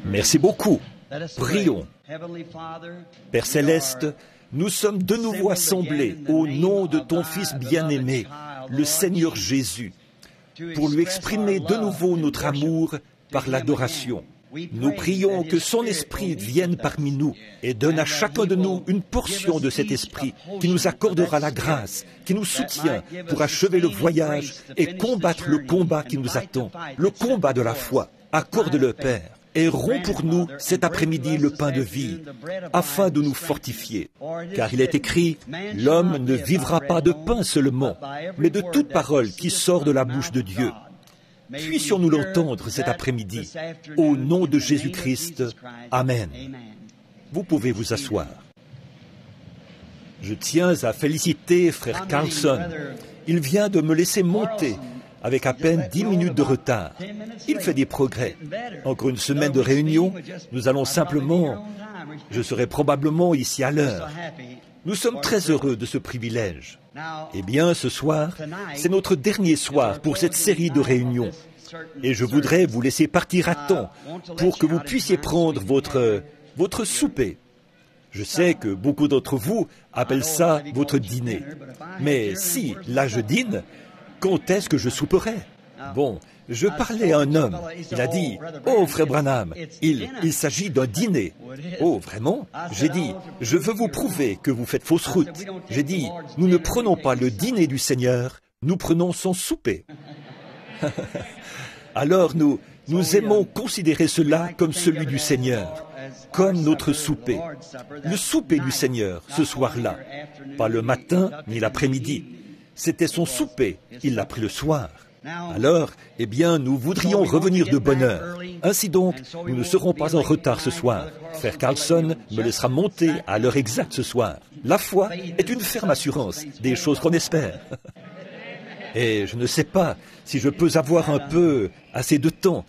Merci beaucoup. Prions. Père Céleste, nous sommes de nouveau assemblés au nom de ton Fils bien-aimé, le Seigneur Jésus, pour lui exprimer de nouveau notre amour par l'adoration. Nous prions que son Esprit vienne parmi nous et donne à chacun de nous une portion de cet Esprit qui nous accordera la grâce, qui nous soutient pour achever le voyage et combattre le combat qui nous attend, le combat de la foi. Accorde-le, Père, et romps pour nous cet après-midi le pain de vie, afin de nous fortifier. Car il est écrit, « L'homme ne vivra pas de pain seulement, mais de toute parole qui sort de la bouche de Dieu. » Puissions-nous l'entendre cet après-midi, au nom de Jésus-Christ. Amen. Vous pouvez vous asseoir. Je tiens à féliciter frère Carlson. Il vient de me laisser monter avec à peine 10 minutes de retard. Il fait des progrès. Encore une semaine de réunion, nous allons simplement... Je serai probablement ici à l'heure. Nous sommes très heureux de ce privilège. Eh bien, ce soir, c'est notre dernier soir pour cette série de réunions. Et je voudrais vous laisser partir à temps pour que vous puissiez prendre votre souper. Je sais que beaucoup d'entre vous appellent ça votre dîner. Mais si, là je dîne, quand est-ce que je souperai? Bon, je parlais à un homme. Il a dit, « Oh, frère Branham, il s'agit d'un dîner. » « Oh, vraiment ?» J'ai dit, « Je veux vous prouver que vous faites fausse route. » J'ai dit, « Nous ne prenons pas le dîner du Seigneur, nous prenons son souper. » Alors nous aimons considérer cela comme celui du Seigneur, comme notre souper. Le souper du Seigneur, ce soir-là, pas le matin ni l'après-midi. C'était son souper, il l'a pris le soir. Alors, eh bien, nous voudrions revenir de bonne heure. Ainsi donc, nous ne serons pas en retard ce soir. Frère Carlson me laissera monter à l'heure exacte ce soir. La foi est une ferme assurance des choses qu'on espère. Et je ne sais pas si je peux avoir un peu assez de temps.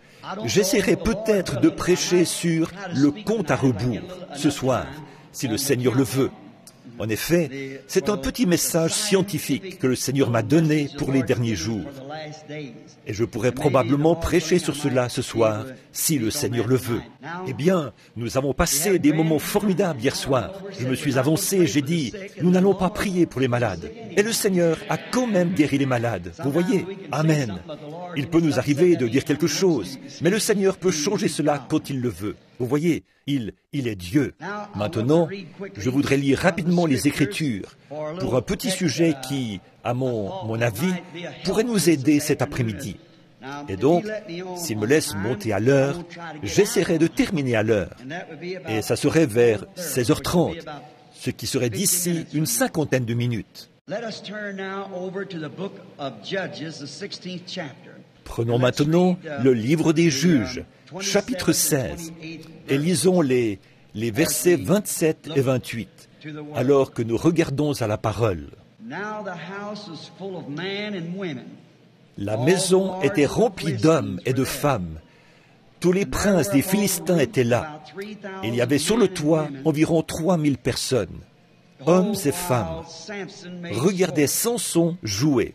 J'essaierai peut-être de prêcher sur le compte à rebours ce soir, si le Seigneur le veut. En effet, c'est un petit message scientifique que le Seigneur m'a donné pour les derniers jours. Et je pourrais probablement prêcher sur cela ce soir, si le Seigneur le veut. Eh bien, nous avons passé des moments formidables hier soir. Je me suis avancé et j'ai dit, nous n'allons pas prier pour les malades. Et le Seigneur a quand même guéri les malades. Vous voyez? Amen. Il peut nous arriver de dire quelque chose, mais le Seigneur peut changer cela quand il le veut. Vous voyez, il est Dieu. Maintenant, je voudrais lire rapidement les Écritures pour un petit sujet qui, à mon avis, pourrait nous aider cet après-midi. Et donc, s'il me laisse monter à l'heure, j'essaierai de terminer à l'heure. Et ça serait vers 16h30, ce qui serait d'ici une 50aine de minutes. Prenons maintenant le livre des Juges, chapitre 16, et lisons les versets 27 et 28, alors que nous regardons à la parole. La maison était remplie d'hommes et de femmes. Tous les princes des Philistins étaient là. Il y avait sur le toit environ 3000 personnes, hommes et femmes. Regardez Samson jouer.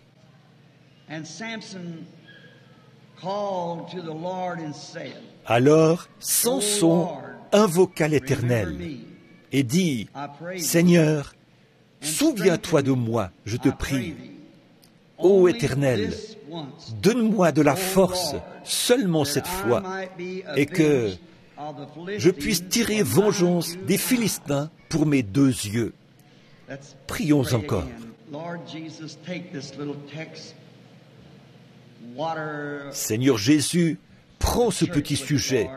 Alors Samson invoqua l'Éternel et dit, « Seigneur, souviens-toi de moi, je te prie. Ô Éternel, donne-moi de la force seulement cette fois, et que je puisse tirer vengeance des Philistins pour mes 2 yeux. » Prions encore. Seigneur Jésus, prends ce petit sujet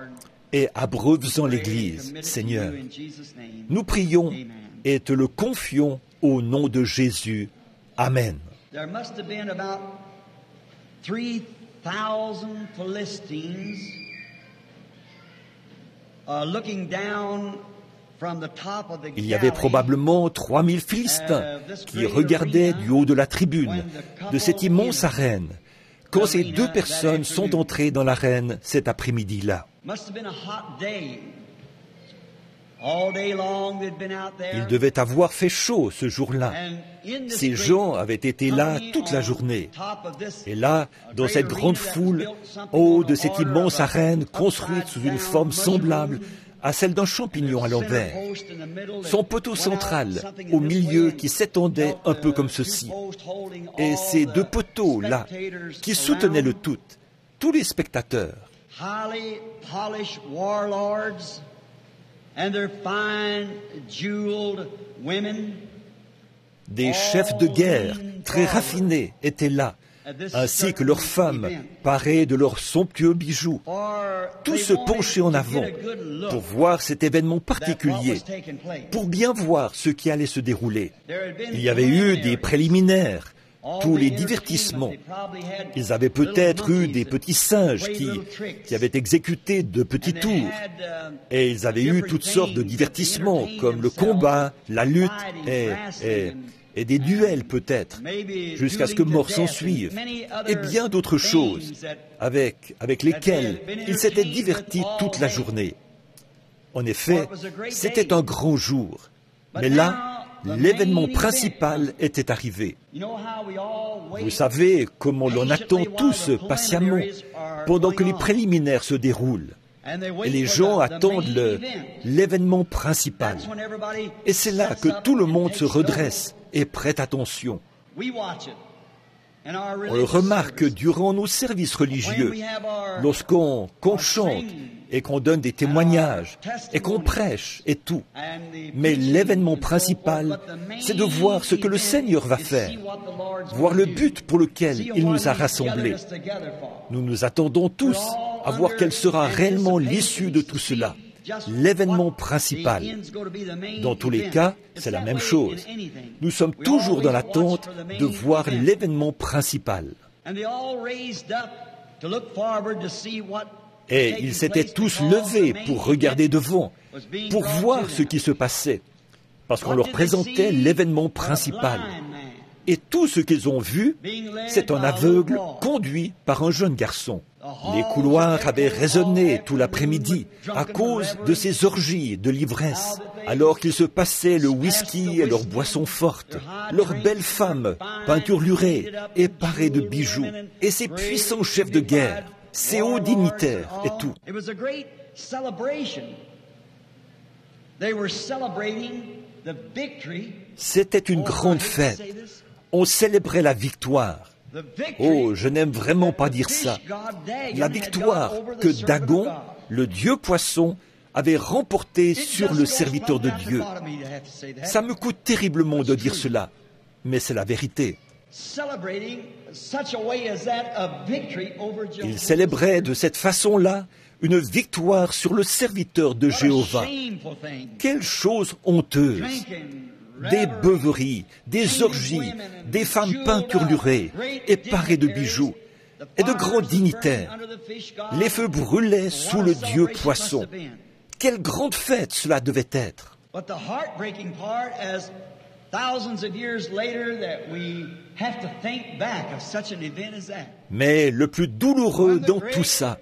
et abreuve-en l'Église, Seigneur. Nous prions et te le confions au nom de Jésus. Amen. Il y avait probablement 3000 Philistins qui regardaient du haut de la tribune de cette immense arène quand ces 2 personnes sont entrées dans l'arène cet après-midi-là. Il devait avoir fait chaud ce jour-là. Ces gens avaient été là toute la journée. Et là, dans cette grande foule, haut de cette immense arène construite sous une forme semblable à celle d'un champignon à l'envers, son poteau central au milieu qui s'étendait un peu comme ceci, et ces deux poteaux-là qui soutenaient le tout, tous les spectateurs. Des chefs de guerre très raffinés étaient là, ainsi que leurs femmes, parées de leurs somptueux bijoux. Tous se penchaient en avant pour voir cet événement particulier, pour bien voir ce qui allait se dérouler. Il y avait eu des préliminaires, tous les divertissements. Ils avaient peut-être eu des petits singes qui avaient exécuté de petits tours. Et ils avaient eu toutes sortes de divertissements, comme le combat, la lutte et des duels peut-être, jusqu'à ce que mort s'en suive, et bien d'autres choses avec lesquelles ils s'étaient divertis toute la journurnée. En effet, c'était un grand jour. Mais là, l'événement principal était arrivé. Vous savez comment l'on attend tous patiemment pendant que les préliminaires se déroulent. Et les gens attendent l'événement principal. Et c'est là que tout le monde se redresse et prête attention. On le remarque durant nos services religieux, lorsqu'on chante et qu'on donne des témoignages et qu'on prêche et tout. Mais l'événement principal, c'est de voir ce que le Seigneur va faire, voir le but pour lequel il nous a rassemblés. Nous nous attendons tous à voir quelle sera réellement l'issue de tout cela, l'événement principal. Dans tous les cas, c'est la même chose. Nous sommes toujours dans l'attente de voir l'événement principal. Et ils s'étaient tous levés pour regarder devant, pour voir ce qui se passait, parce qu'on leur présentait l'événement principal. Et tout ce qu'ils ont vu, c'est un aveugle conduit par un jeune garçon. Les couloirs avaient résonné tout l'après-midi à cause de ces orgies de l'ivresse, alors qu'ils se passaient le whisky et leurs boissons fortes, leurs belles femmes peinturlurées et parées de bijoux, et ces puissants chefs de guerre, ces hauts dignitaires et tout. C'était une grande fête. On célébrait la victoire. Oh, je n'aime vraiment pas dire ça. La victoire que Dagon, le dieu poisson, avait remportée sur le serviteur de Dieu. Ça me coûte terriblement de dire cela, mais c'est la vérité. Il célébrait de cette façon-là une victoire sur le serviteur de Jéhovah. Quelle chose honteuse! Des beuveries, des orgies, des femmes peinturlurées et parées de bijoux, et de grands dignitaires. Les feux brûlaient sous le dieu poisson. Quelle grande fête cela devait être! Mais le plus douloureux dans tout ça,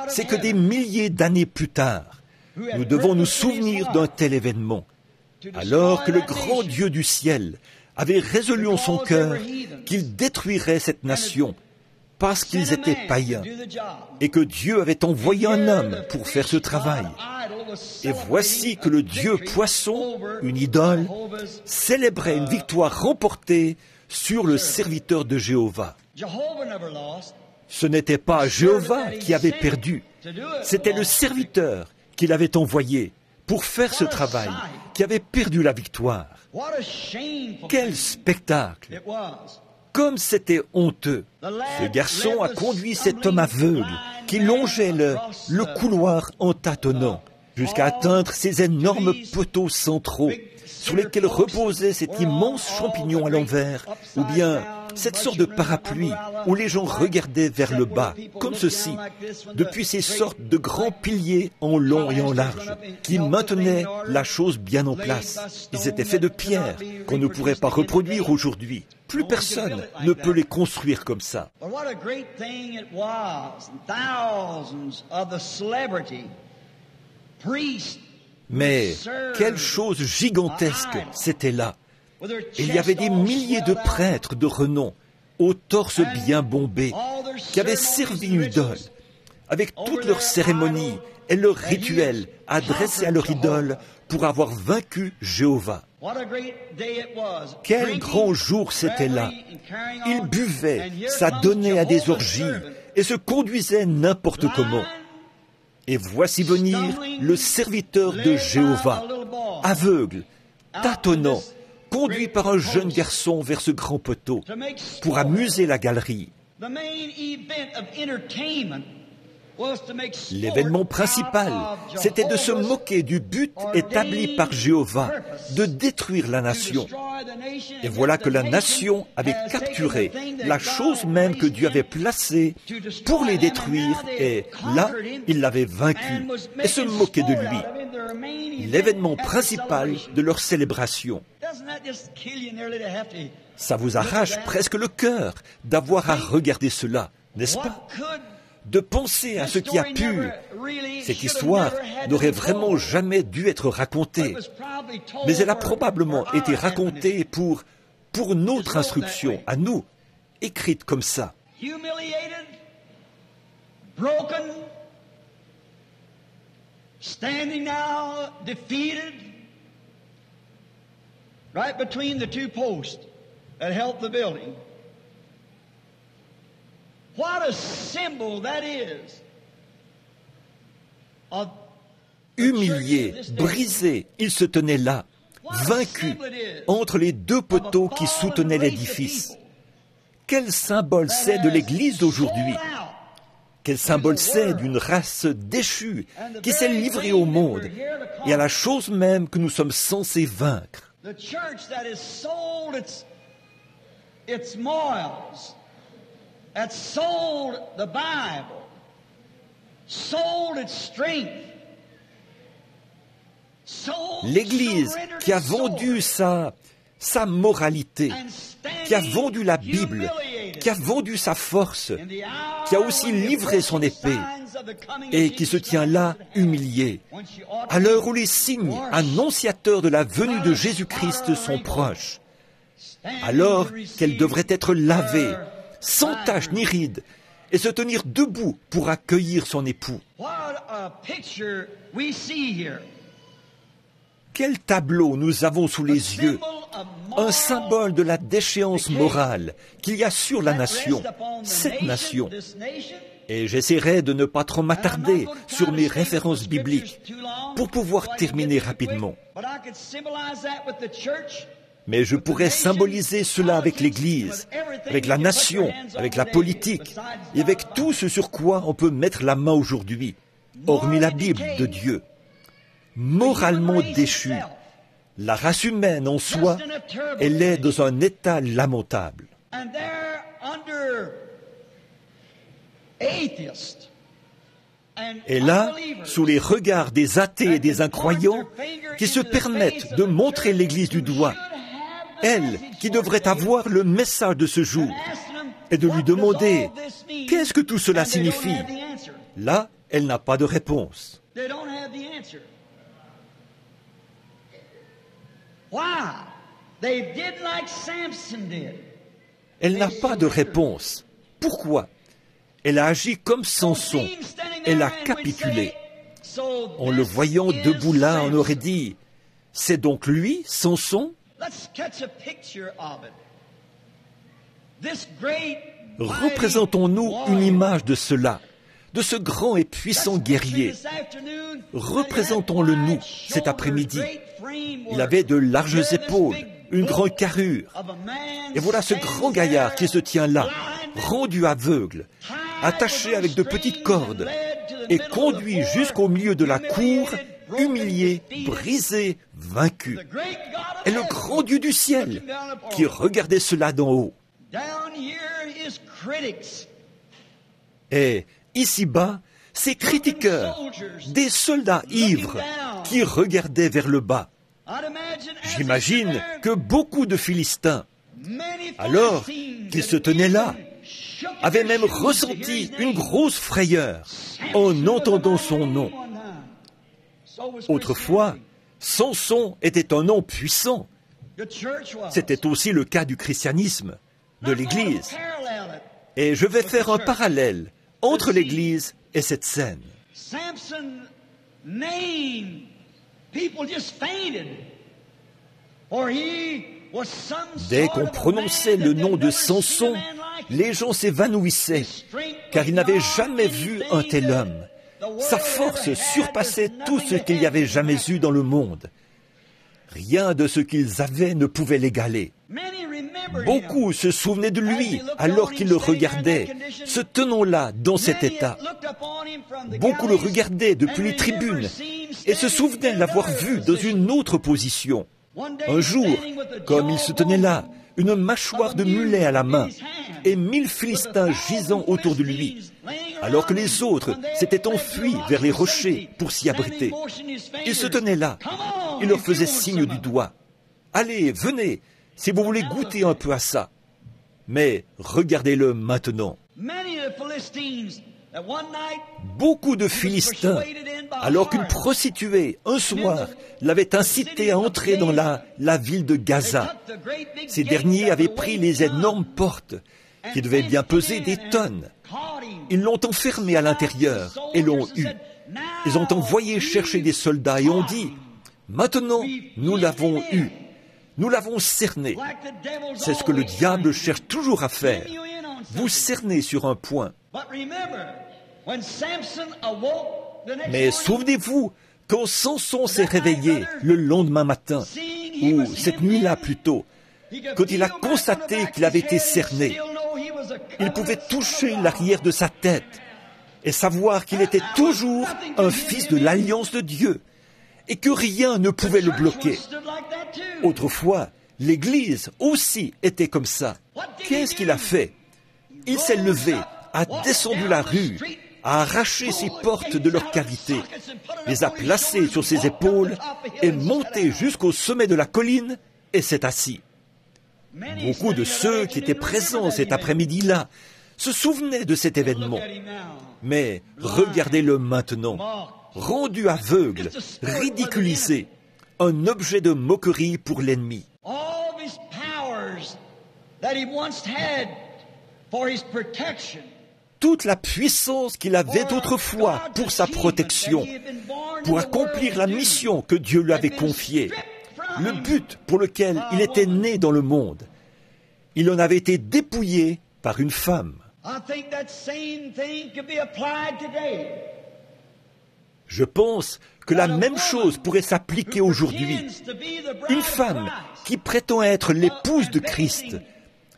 c'est que des milliers d'années plus tard, nous devons nous souvenir d'un tel événement. Alors que le grand Dieu du ciel avait résolu en son cœur qu'il détruirait cette nation parce qu'ils étaient païens et que Dieu avait envoyé un homme pour faire ce travail. Et voici que le Dieu poisson, une idole, célébrait une victoire remportée sur le serviteur de Jéhovah. Ce n'était pas Jéhovah qui avait perdu, c'était le serviteur qu'il avait envoyé pour faire ce travail, qui avait perdu la victoire. Quel spectacle! Comme c'était honteux! Ce garçon a conduit cet homme aveugle qui longeait le couloir en tâtonnant jusqu'à atteindre ces énormes poteaux centraux sur lesquels reposait cet immense champignon à l'envers, ou bien cette sorte de parapluie où les gens regardaient vers le bas, comme ceci, depuis ces sortes de grands piliers en long et en large, qui maintenaient la chose bien en place. Ils étaient faits de pierre qu'on ne pourrait pas reproduire aujourd'hui. Plus personne ne peut les construire comme ça. Mais quelle chose gigantesque c'était là. Il y avait des milliers de prêtres de renom, au torse bien bombé, qui avaient servi une idole, avec toutes leurs cérémonies et leurs rituels adressés à leur idole pour avoir vaincu Jéhovah. Quel grand jour c'était là. Ils buvaient, s'adonnaient à des orgies et se conduisaient n'importe comment. Et voici venir le serviteur de Jéhovah, aveugle, tâtonnant, conduit par un jeune garçon vers ce grand poteau pour amuser la galerie. L'événement principal, c'était de se moquer du but établi par Jéhovah, de détruire la nation. Et voilà que la nation avait capturé la chose même que Dieu avait placée pour les détruire, et là, il l'avait vaincu et se moquait de lui. L'événement principal de leur célébration. Ça vous arrache presque le cœur d'avoir à regarder cela, n'est-ce pas ? De penser à ce qui a pu. Cette histoire n'aurait vraiment jamais dû être racontée, mais elle a probablement été racontée pour notre instruction, à nous, écrite comme ça. Broken, standing now defeated, right between the two posts that held the building. What a symbol that is. Humilié, brisé, il se tenait là, vaincu, entre les deux poteaux qui soutenaient l'édifice. Quel symbole c'est de l'Église d'aujourd'hui? Quel symbole c'est d'une race déchue qui s'est livrée au monde et à la chose même que nous sommes censés vaincre. That sold the Bible, sold its strength, l'Église qui a vendu sa moralité, qui a vendu la Bible, qui a vendu sa force, qui a aussi livré son épée et qui se tient là humiliée, à l'heure où les signes annonciateurs de la venue de Jésus-Christ sont proches, alors qu'elle devrait être lavée, sans tache ni ride, et se tenir debout pour accueillir son époux. Quel tableau nous avons sous les yeux, un symbole de la déchéance morale qu'il y a sur la nation, cette nation. Et j'essaierai de ne pas trop m'attarder sur mes références bibliques pour pouvoir terminer rapidement. Mais je pourrais symboliser cela avec l'Église, avec la nation, avec la politique, et avec tout ce sur quoi on peut mettre la main aujourd'hui, hormis la Bible de Dieu. Moralement déchue, la race humaine en soi, elle est dans un état lamentable. Et là, sous les regards des athées et des incroyants, qui se permettent de montrer l'Église du doigt, elle qui devrait avoir le message de ce jour, et de lui demander « Qu'est-ce que tout cela signifie ?» Là, elle n'a pas de réponse. Elle n'a pas de réponse. Pourquoi? Elle a agi comme Samson. Elle a capitulé. En le voyant debout là, on aurait dit « C'est donc lui, Samson ?» Représentons-nous une image de cela, de ce grand et puissant guerrier. Représentons-le nous cet après-midi. Il avait de larges épaules, une grande carrure. Et voilà ce grand gaillard qui se tient là, rendu aveugle, attaché avec de petites cordes, et conduit jusqu'au milieu de la cour, humilié, brisé, vaincu. Et le grand Dieu du ciel qui regardait cela d'en haut. Et ici-bas, ces critiqueurs, des soldats ivres qui regardaient vers le bas. J'imagine que beaucoup de Philistins, alors qu'ils se tenaient là, avaient même ressenti une grosse frayeur en entendant son nom. Autrefois, Samson était un nom puissant. C'était aussi le cas du christianisme, de l'Église. Et je vais faire un parallèle entre l'Église et cette scène. Dès qu'on prononçait le nom de Samson, les gens s'évanouissaient, car ils n'avaient jamais vu un tel homme. Sa force surpassait tout ce qu'il y avait jamais eu dans le monde. Rien de ce qu'ils avaient ne pouvait l'égaler. Beaucoup se souvenaient de lui alors qu'ils le regardaient, se tenant là dans cet état. Beaucoup le regardaient depuis les tribunes et se souvenaient l'avoir vu dans une autre position. Un jour, comme il se tenait là, une mâchoire de mulet à la main, et 1000 Philistins gisant autour de lui, alors que les autres s'étaient enfuis vers les rochers pour s'y abriter. Il se tenait là, il leur faisait signe du doigt. « Allez, venez, si vous voulez goûter un peu à ça. » Mais regardez-le maintenant. Beaucoup de Philistins, alors qu'une prostituée, un soir, l'avait incité à entrer dans la ville de Gaza. Ces derniers avaient pris les énormes portes, qui devaient bien peser des tonnes. Ils l'ont enfermé à l'intérieur et l'ont eu. Ils ont envoyé chercher des soldats et ont dit, « Maintenant, nous l'avons eu. Nous l'avons cerné. » C'est ce que le diable cherche toujours à faire. Vous cerner sur un point. Mais souvenez-vous, quand Samson s'est réveillé le lendemain matin, ou cette nuit-là plutôt, quand il a constaté qu'il avait été cerné, il pouvait toucher l'arrière de sa tête et savoir qu'il était toujours un fils de l'alliance de Dieu et que rien ne pouvait le bloquer. Autrefois, l'Église aussi était comme ça. Qu'est-ce qu'il a fait? Il s'est levé, a descendu la rue, a arraché ses portes de leur cavité, les a placées sur ses épaules et monté jusqu'au sommet de la colline et s'est assis. Beaucoup de ceux qui étaient présents cet après-midi-là se souvenaient de cet événement. Mais regardez-le maintenant, rendu aveugle, ridiculisé, un objet de moquerie pour l'ennemi. Toute la puissance qu'il avait autrefois pour sa protection, pour accomplir la mission que Dieu lui avait confiée, le but pour lequel il était né dans le monde, il en avait été dépouillé par une femme. Je pense que la même chose pourrait s'appliquer aujourd'hui. Une femme qui prétend être l'épouse de Christ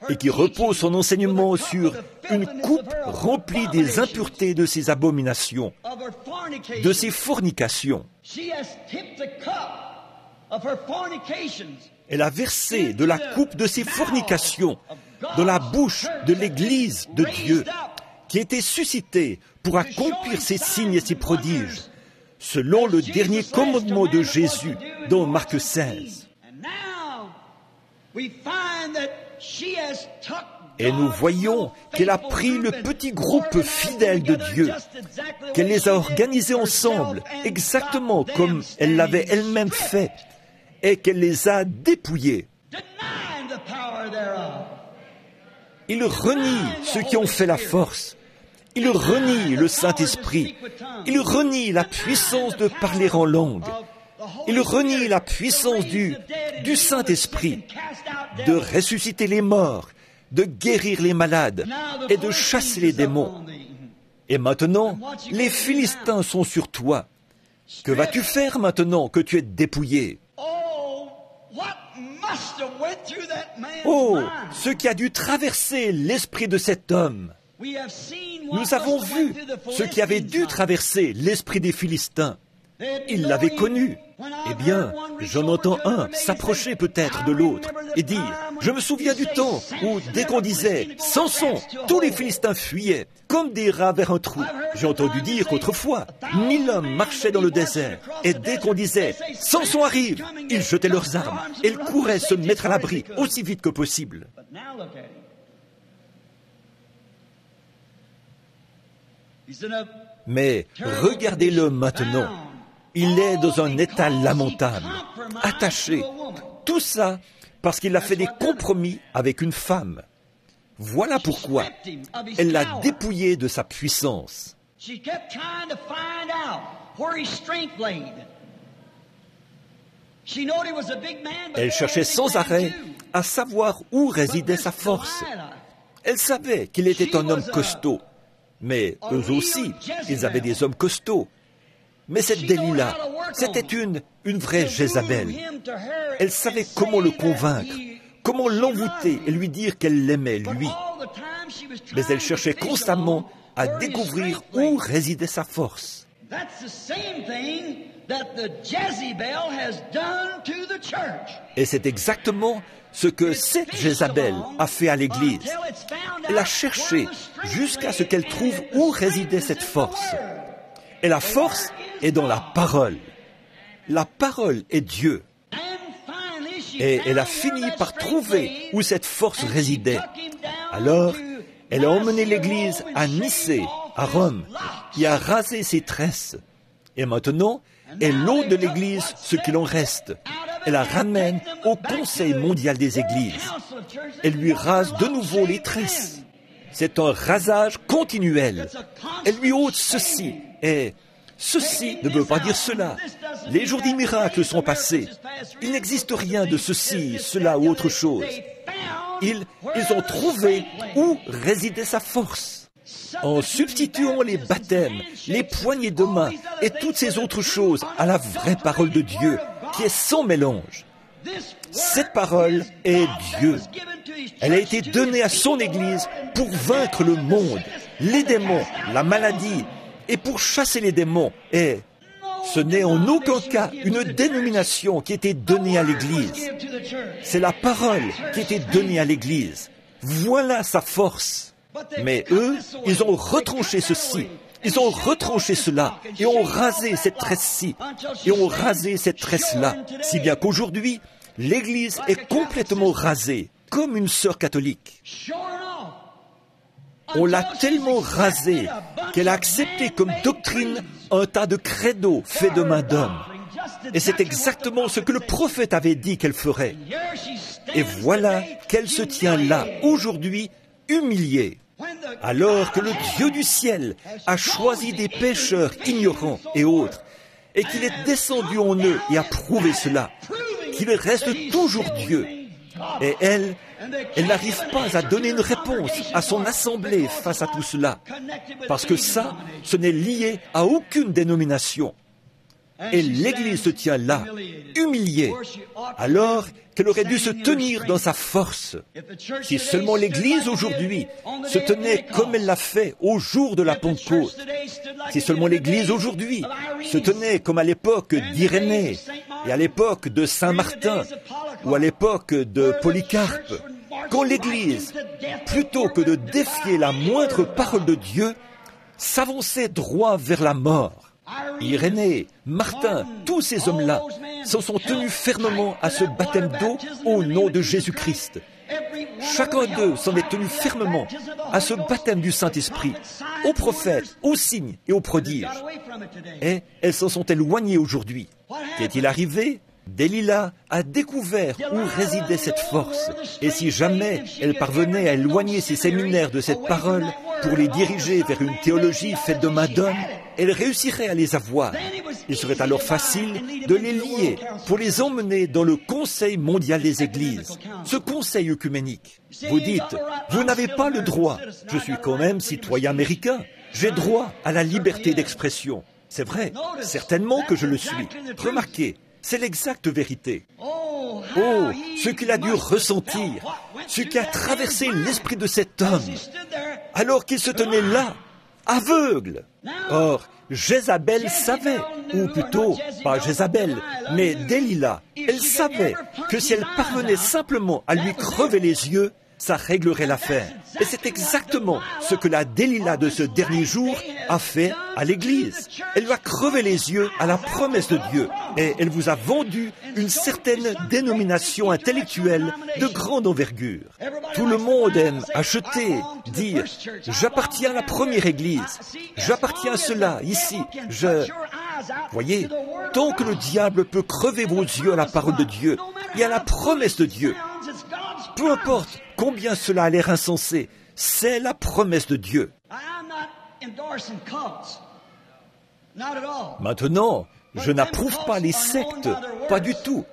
et qui repose son enseignement sur une coupe remplie des impuretés de ses abominations, de ses fornications. Elle a versé de la coupe de ses fornications dans la bouche de l'Église de Dieu, qui était suscitée pour accomplir ses signes et ses prodiges, selon le dernier commandement de Jésus dans Marc 16. Et nous voyons qu'elle a pris le petit groupe fidèle de Dieu, qu'elle les a organisés ensemble, exactement comme elle l'avait elle-même fait, et qu'elle les a dépouillés. Ils renient ceux qui ont fait la force. Ils renient le Saint-Esprit. Ils renient la puissance de parler en langue. Ils renient la puissance du Saint-Esprit, de ressusciter les morts, de guérir les malades et de chasser les démons. Et maintenant, les Philistins sont sur toi. Que vas-tu faire maintenant que tu es dépouillé? Oh, ce qui a dû traverser l'esprit de cet homme. Nous avons vu ce qui avait dû traverser l'esprit des Philistins. Ils l'avaient connu. Eh bien, j'en entends un s'approcher peut-être de l'autre et dire, je me souviens du temps où, dès qu'on disait « Samson », tous les Philistins fuyaient, comme des rats vers un trou. J'ai entendu dire qu'autrefois, 1000 hommes marchaient dans le désert, et dès qu'on disait « Samson arrive », ils jetaient leurs armes, et ils couraient se mettre à l'abri aussi vite que possible. Mais regardez-le maintenant. Il est dans un état lamentable, attaché. Tout ça parce qu'il a fait des compromis avec une femme. Voilà pourquoi elle l'a dépouillé de sa puissance. Elle cherchait sans arrêt à savoir où résidait sa force. Elle savait qu'il était un homme costaud, mais eux aussi, ils avaient des hommes costauds. Mais cette Delilah, c'était une vraie Jézabel. Elle savait comment le convaincre, comment l'envoûter et lui dire qu'elle l'aimait, lui. Mais elle cherchait constamment à découvrir où résidait sa force. Et c'est exactement ce que cette Jézabel a fait à l'Église. Elle a cherché jusqu'à ce qu'elle trouve où résidait cette force. Et la force est dans la parole. La parole est Dieu. Et elle a fini par trouver où cette force résidait. Alors, elle a emmené l'Église à Nicée, à Rome, et a rasé ses tresses. Et maintenant, elle ôte de l'Église ce qu'il en reste. Elle la ramène au Conseil mondial des Églises. Elle lui rase de nouveau les tresses. C'est un rasage continuel. Elle lui ôte ceci, et ceci ne veut pas dire cela. Les jours des miracles sont passés. Il n'existe rien de ceci, cela ou autre chose. Ils ont trouvé où résidait sa force. En substituant les baptêmes, les poignées de main et toutes ces autres choses à la vraie parole de Dieu, qui est sans mélange. Cette parole est Dieu. Elle a été donnée à son Église pour vaincre le monde, les démons, la maladie, et pour chasser les démons. Et ce n'est en aucun cas une dénomination qui a été donnée à l'Église. C'est la parole qui a été donnée à l'Église. Voilà sa force. Mais eux, ils ont retranché ceci, ils ont retranché cela, et ont rasé cette tresse-ci, et ont rasé cette tresse-là, si bien qu'aujourd'hui, l'Église est complètement rasée, comme une sœur catholique. On l'a tellement rasée qu'elle a accepté comme doctrine un tas de credos faits de main d'homme. Et c'est exactement ce que le prophète avait dit qu'elle ferait. Et voilà qu'elle se tient là, aujourd'hui, humiliée. Alors que le Dieu du ciel a choisi des pécheurs ignorants et autres, et qu'il est descendu en eux et a prouvé cela, qu'il reste toujours Dieu. Et elle n'arrive pas à donner une réponse à son assemblée face à tout cela, parce que ça, ce n'est lié à aucune dénomination. Et l'Église se tient là, humiliée, alors qu'elle aurait dû se tenir dans sa force. Si seulement l'Église aujourd'hui se tenait comme elle l'a fait au jour de la Pentecôte, si seulement l'Église aujourd'hui se tenait comme à l'époque d'Irénée, et à l'époque de Saint Martin, ou à l'époque de Polycarpe, quand l'Église, plutôt que de défier la moindre parole de Dieu, s'avançait droit vers la mort. Irénée, Martin, tous ces hommes-là s'en sont tenus fermement à ce baptême d'eau au nom de Jésus-Christ. Chacun d'eux s'en est tenu fermement à ce baptême du Saint-Esprit, aux prophètes, aux signes et aux prodiges. Et elles s'en sont éloignées aujourd'hui. Qu'est-il arrivé ? Delilah a découvert où résidait cette force. Et si jamais elle parvenait à éloigner ses séminaires de cette parole pour les diriger vers une théologie faite de main d'homme, elle réussirait à les avoir. Il serait alors facile de les lier pour les emmener dans le Conseil mondial des Églises, ce conseil œcuménique. Vous dites, vous n'avez pas le droit. Je suis quand même citoyen américain. J'ai droit à la liberté d'expression. C'est vrai, certainement que je le suis. Remarquez, c'est l'exacte vérité. Oh, ce qu'il a dû ressentir, ce qui a traversé l'esprit de cet homme, alors qu'il se tenait là, aveugle. Or, Jézabel savait, ou plutôt, pas Jézabel, mais Delilah, elle savait que si elle parvenait simplement à lui crever les yeux, ça réglerait l'affaire. Et c'est exactement ce que la Delilah de ce dernier jour a fait à l'Église. Elle lui a crevé les yeux à la promesse de Dieu. Et elle vous a vendu une certaine dénomination intellectuelle de grande envergure. Tout le monde aime acheter, dire « J'appartiens à la première Église, j'appartiens à cela, ici, Voyez, tant que le diable peut crever vos yeux à la parole de Dieu et à la promesse de Dieu, peu importe combien cela a l'air insensé, c'est la promesse de Dieu. Maintenant, je n'approuve pas les sectes, pas du tout.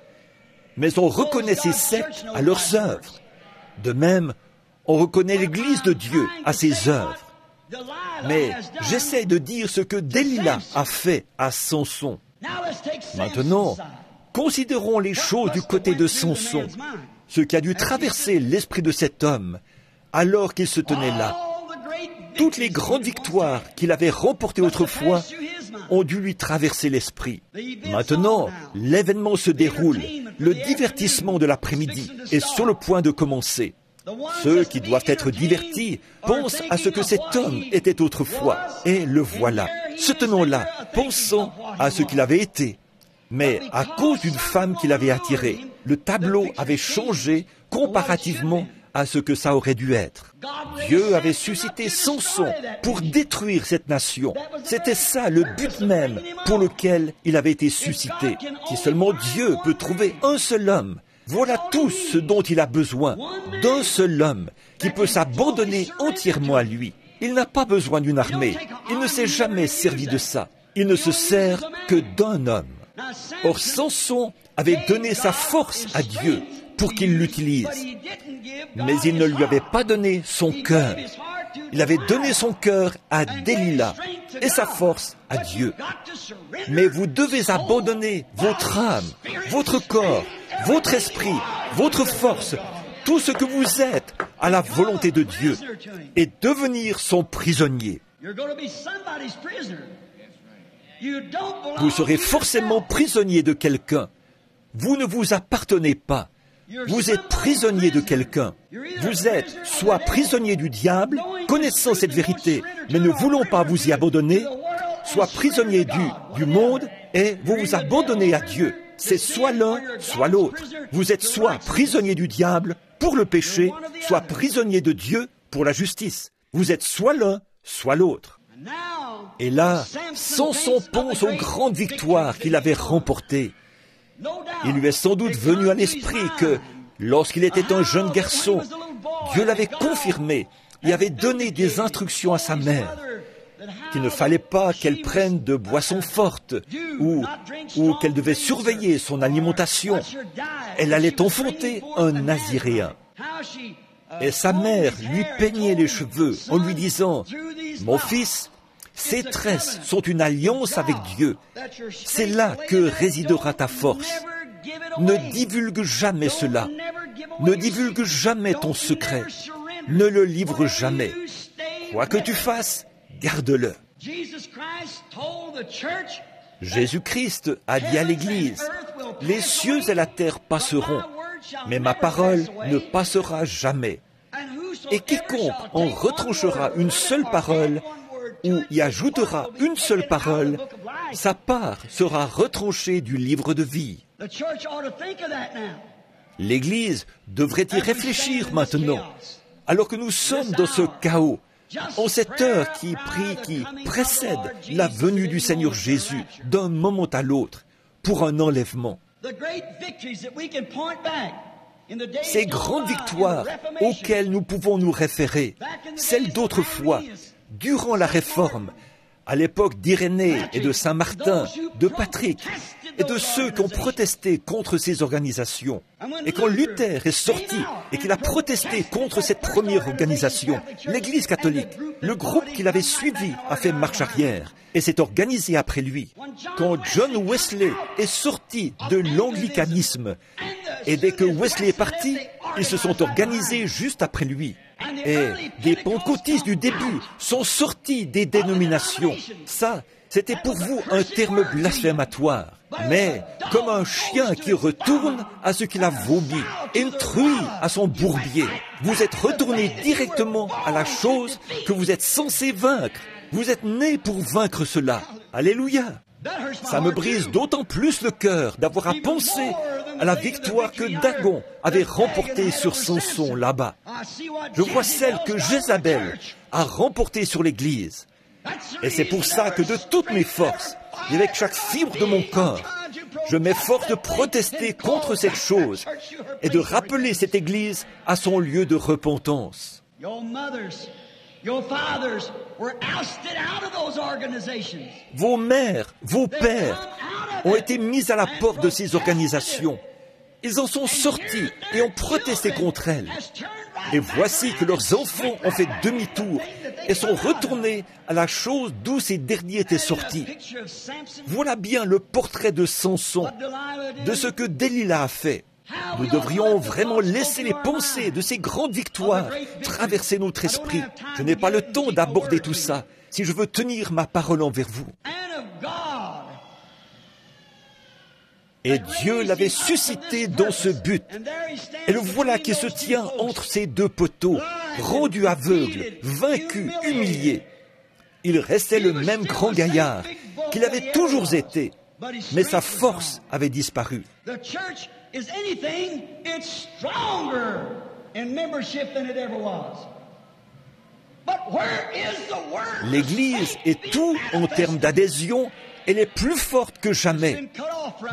Mais on reconnaît ces sectes à leurs œuvres. De même, on reconnaît l'Église de Dieu à ses œuvres. Mais j'essaie de dire ce que Delilah a fait à Samson. Maintenant, considérons les choses du côté de Samson, ce qui a dû traverser l'esprit de cet homme alors qu'il se tenait là. Toutes les grandes victoires qu'il avait remportées autrefois ont dû lui traverser l'esprit. Maintenant, l'événement se déroule. Le divertissement de l'après-midi est sur le point de commencer. Ceux qui doivent être divertis pensent à ce que cet homme était autrefois, et le voilà, se tenant là, pensant à ce qu'il avait été. Mais à cause d'une femme qui l'avait attiré, le tableau avait changé comparativement à ce que ça aurait dû être. Dieu avait suscité Samson pour détruire cette nation. C'était ça le but même pour lequel il avait été suscité. Si seulement Dieu peut trouver un seul homme, voilà tout ce dont il a besoin, d'un seul homme qui peut s'abandonner entièrement à lui. Il n'a pas besoin d'une armée. Il ne s'est jamais servi de ça. Il ne se sert que d'un homme. Or, Samson avait donné sa force à Dieu pour qu'il l'utilise. Mais il ne lui avait pas donné son cœur. Il avait donné son cœur à Delilah et sa force à Dieu. Mais vous devez abandonner votre âme, votre corps, votre esprit, votre force, tout ce que vous êtes à la volonté de Dieu et devenir son prisonnier. Vous serez forcément prisonnier de quelqu'un. Vous ne vous appartenez pas. Vous êtes prisonnier de quelqu'un. Vous êtes soit prisonnier du diable, connaissant cette vérité, mais ne voulant pas vous y abandonner, soit prisonnier du monde et vous vous abandonnez à Dieu. C'est soit l'un, soit l'autre. Vous êtes soit prisonnier du diable pour le péché, soit prisonnier de Dieu pour la justice. Vous êtes soit l'un, soit l'autre. Et là, Samson pense aux grandes victoires qu'il avait remportées. Il lui est sans doute venu à l'esprit que, lorsqu'il était un jeune garçon, Dieu l'avait confirmé et avait donné des instructions à sa mère, qu'il ne fallait pas qu'elle prenne de boissons fortes ou qu'elle devait surveiller son alimentation. Elle allait enfanter un naziréen. Et sa mère lui peignait les cheveux en lui disant « Mon fils, ces tresses sont une alliance avec Dieu. C'est là que résidera ta force. Ne divulgue jamais cela. Ne divulgue jamais ton secret. Ne le livre jamais. Quoi que tu fasses, garde-le. » Jésus-Christ a dit à l'Église, « Les cieux et la terre passeront, mais ma parole ne passera jamais. Et quiconque en retranchera une seule parole, ou y ajoutera une seule parole, sa part sera retranchée du livre de vie. » L'Église devrait y réfléchir maintenant, alors que nous sommes dans ce chaos, en cette heure qui précède la venue du Seigneur Jésus d'un moment à l'autre pour un enlèvement. Ces grandes victoires auxquelles nous pouvons nous référer, celles d'autrefois, durant la Réforme, à l'époque d'Irénée et de Saint-Martin, de Patrick, et de ceux qui ont protesté contre ces organisations. Et quand Luther est sorti et qu'il a protesté contre cette première organisation, l'Église catholique, le groupe qui l'avait suivi a fait marche arrière et s'est organisé après lui. Quand John Wesley est sorti de l'anglicanisme, et dès que Wesley est parti, ils se sont organisés juste après lui. Et des pentecôtistes du début sont sortis des dénominations. Ça, c'était pour vous un terme blasphématoire. Mais comme un chien qui retourne à ce qu'il a vomi, et une truie à son bourbier, vous êtes retourné directement à la chose que vous êtes censé vaincre. Vous êtes né pour vaincre cela. Alléluia. Ça me brise d'autant plus le cœur d'avoir à penser à la victoire que Dagon avait remportée sur Samson là-bas. Je vois celle que Jézabel a remportée sur l'Église. Et c'est pour ça que de toutes mes forces, et avec chaque fibre de mon corps, je m'efforce de protester contre cette chose et de rappeler cette Église à son lieu de repentance. Vos mères, vos pères ont été mis à la porte de ces organisations. Ils en sont sortis et ont protesté contre elles. Et voici que leurs enfants ont fait demi-tour et sont retournés à la chose d'où ces derniers étaient sortis. Voilà bien le portrait de Samson, de ce que Delilah a fait. Nous devrions vraiment laisser les pensées de ces grandes victoires traverser notre esprit. Je n'ai pas le temps d'aborder tout ça si je veux tenir ma parole envers vous. Et Dieu l'avait suscité dans ce but. Et le voilà qui se tient entre ces deux poteaux, rendu aveugle, vaincu, humilié. Il restait le même grand gaillard qu'il avait toujours été, mais sa force avait disparu. L'Église est tout en termes d'adhésion. Elle est plus forte que jamais.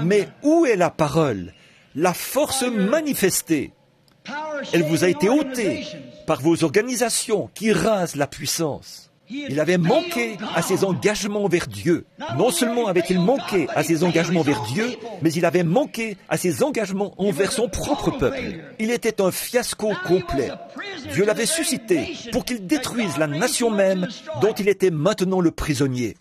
Mais où est la parole, la force manifestée? Elle vous a été ôtée par vos organisations qui rasent la puissance. Il avait manqué à ses engagements vers Dieu. Non seulement avait-il manqué à ses engagements vers Dieu, mais il avait manqué à ses engagements envers son propre peuple. Il était un fiasco complet. Dieu l'avait suscité pour qu'il détruise la nation même dont il était maintenant le prisonnier.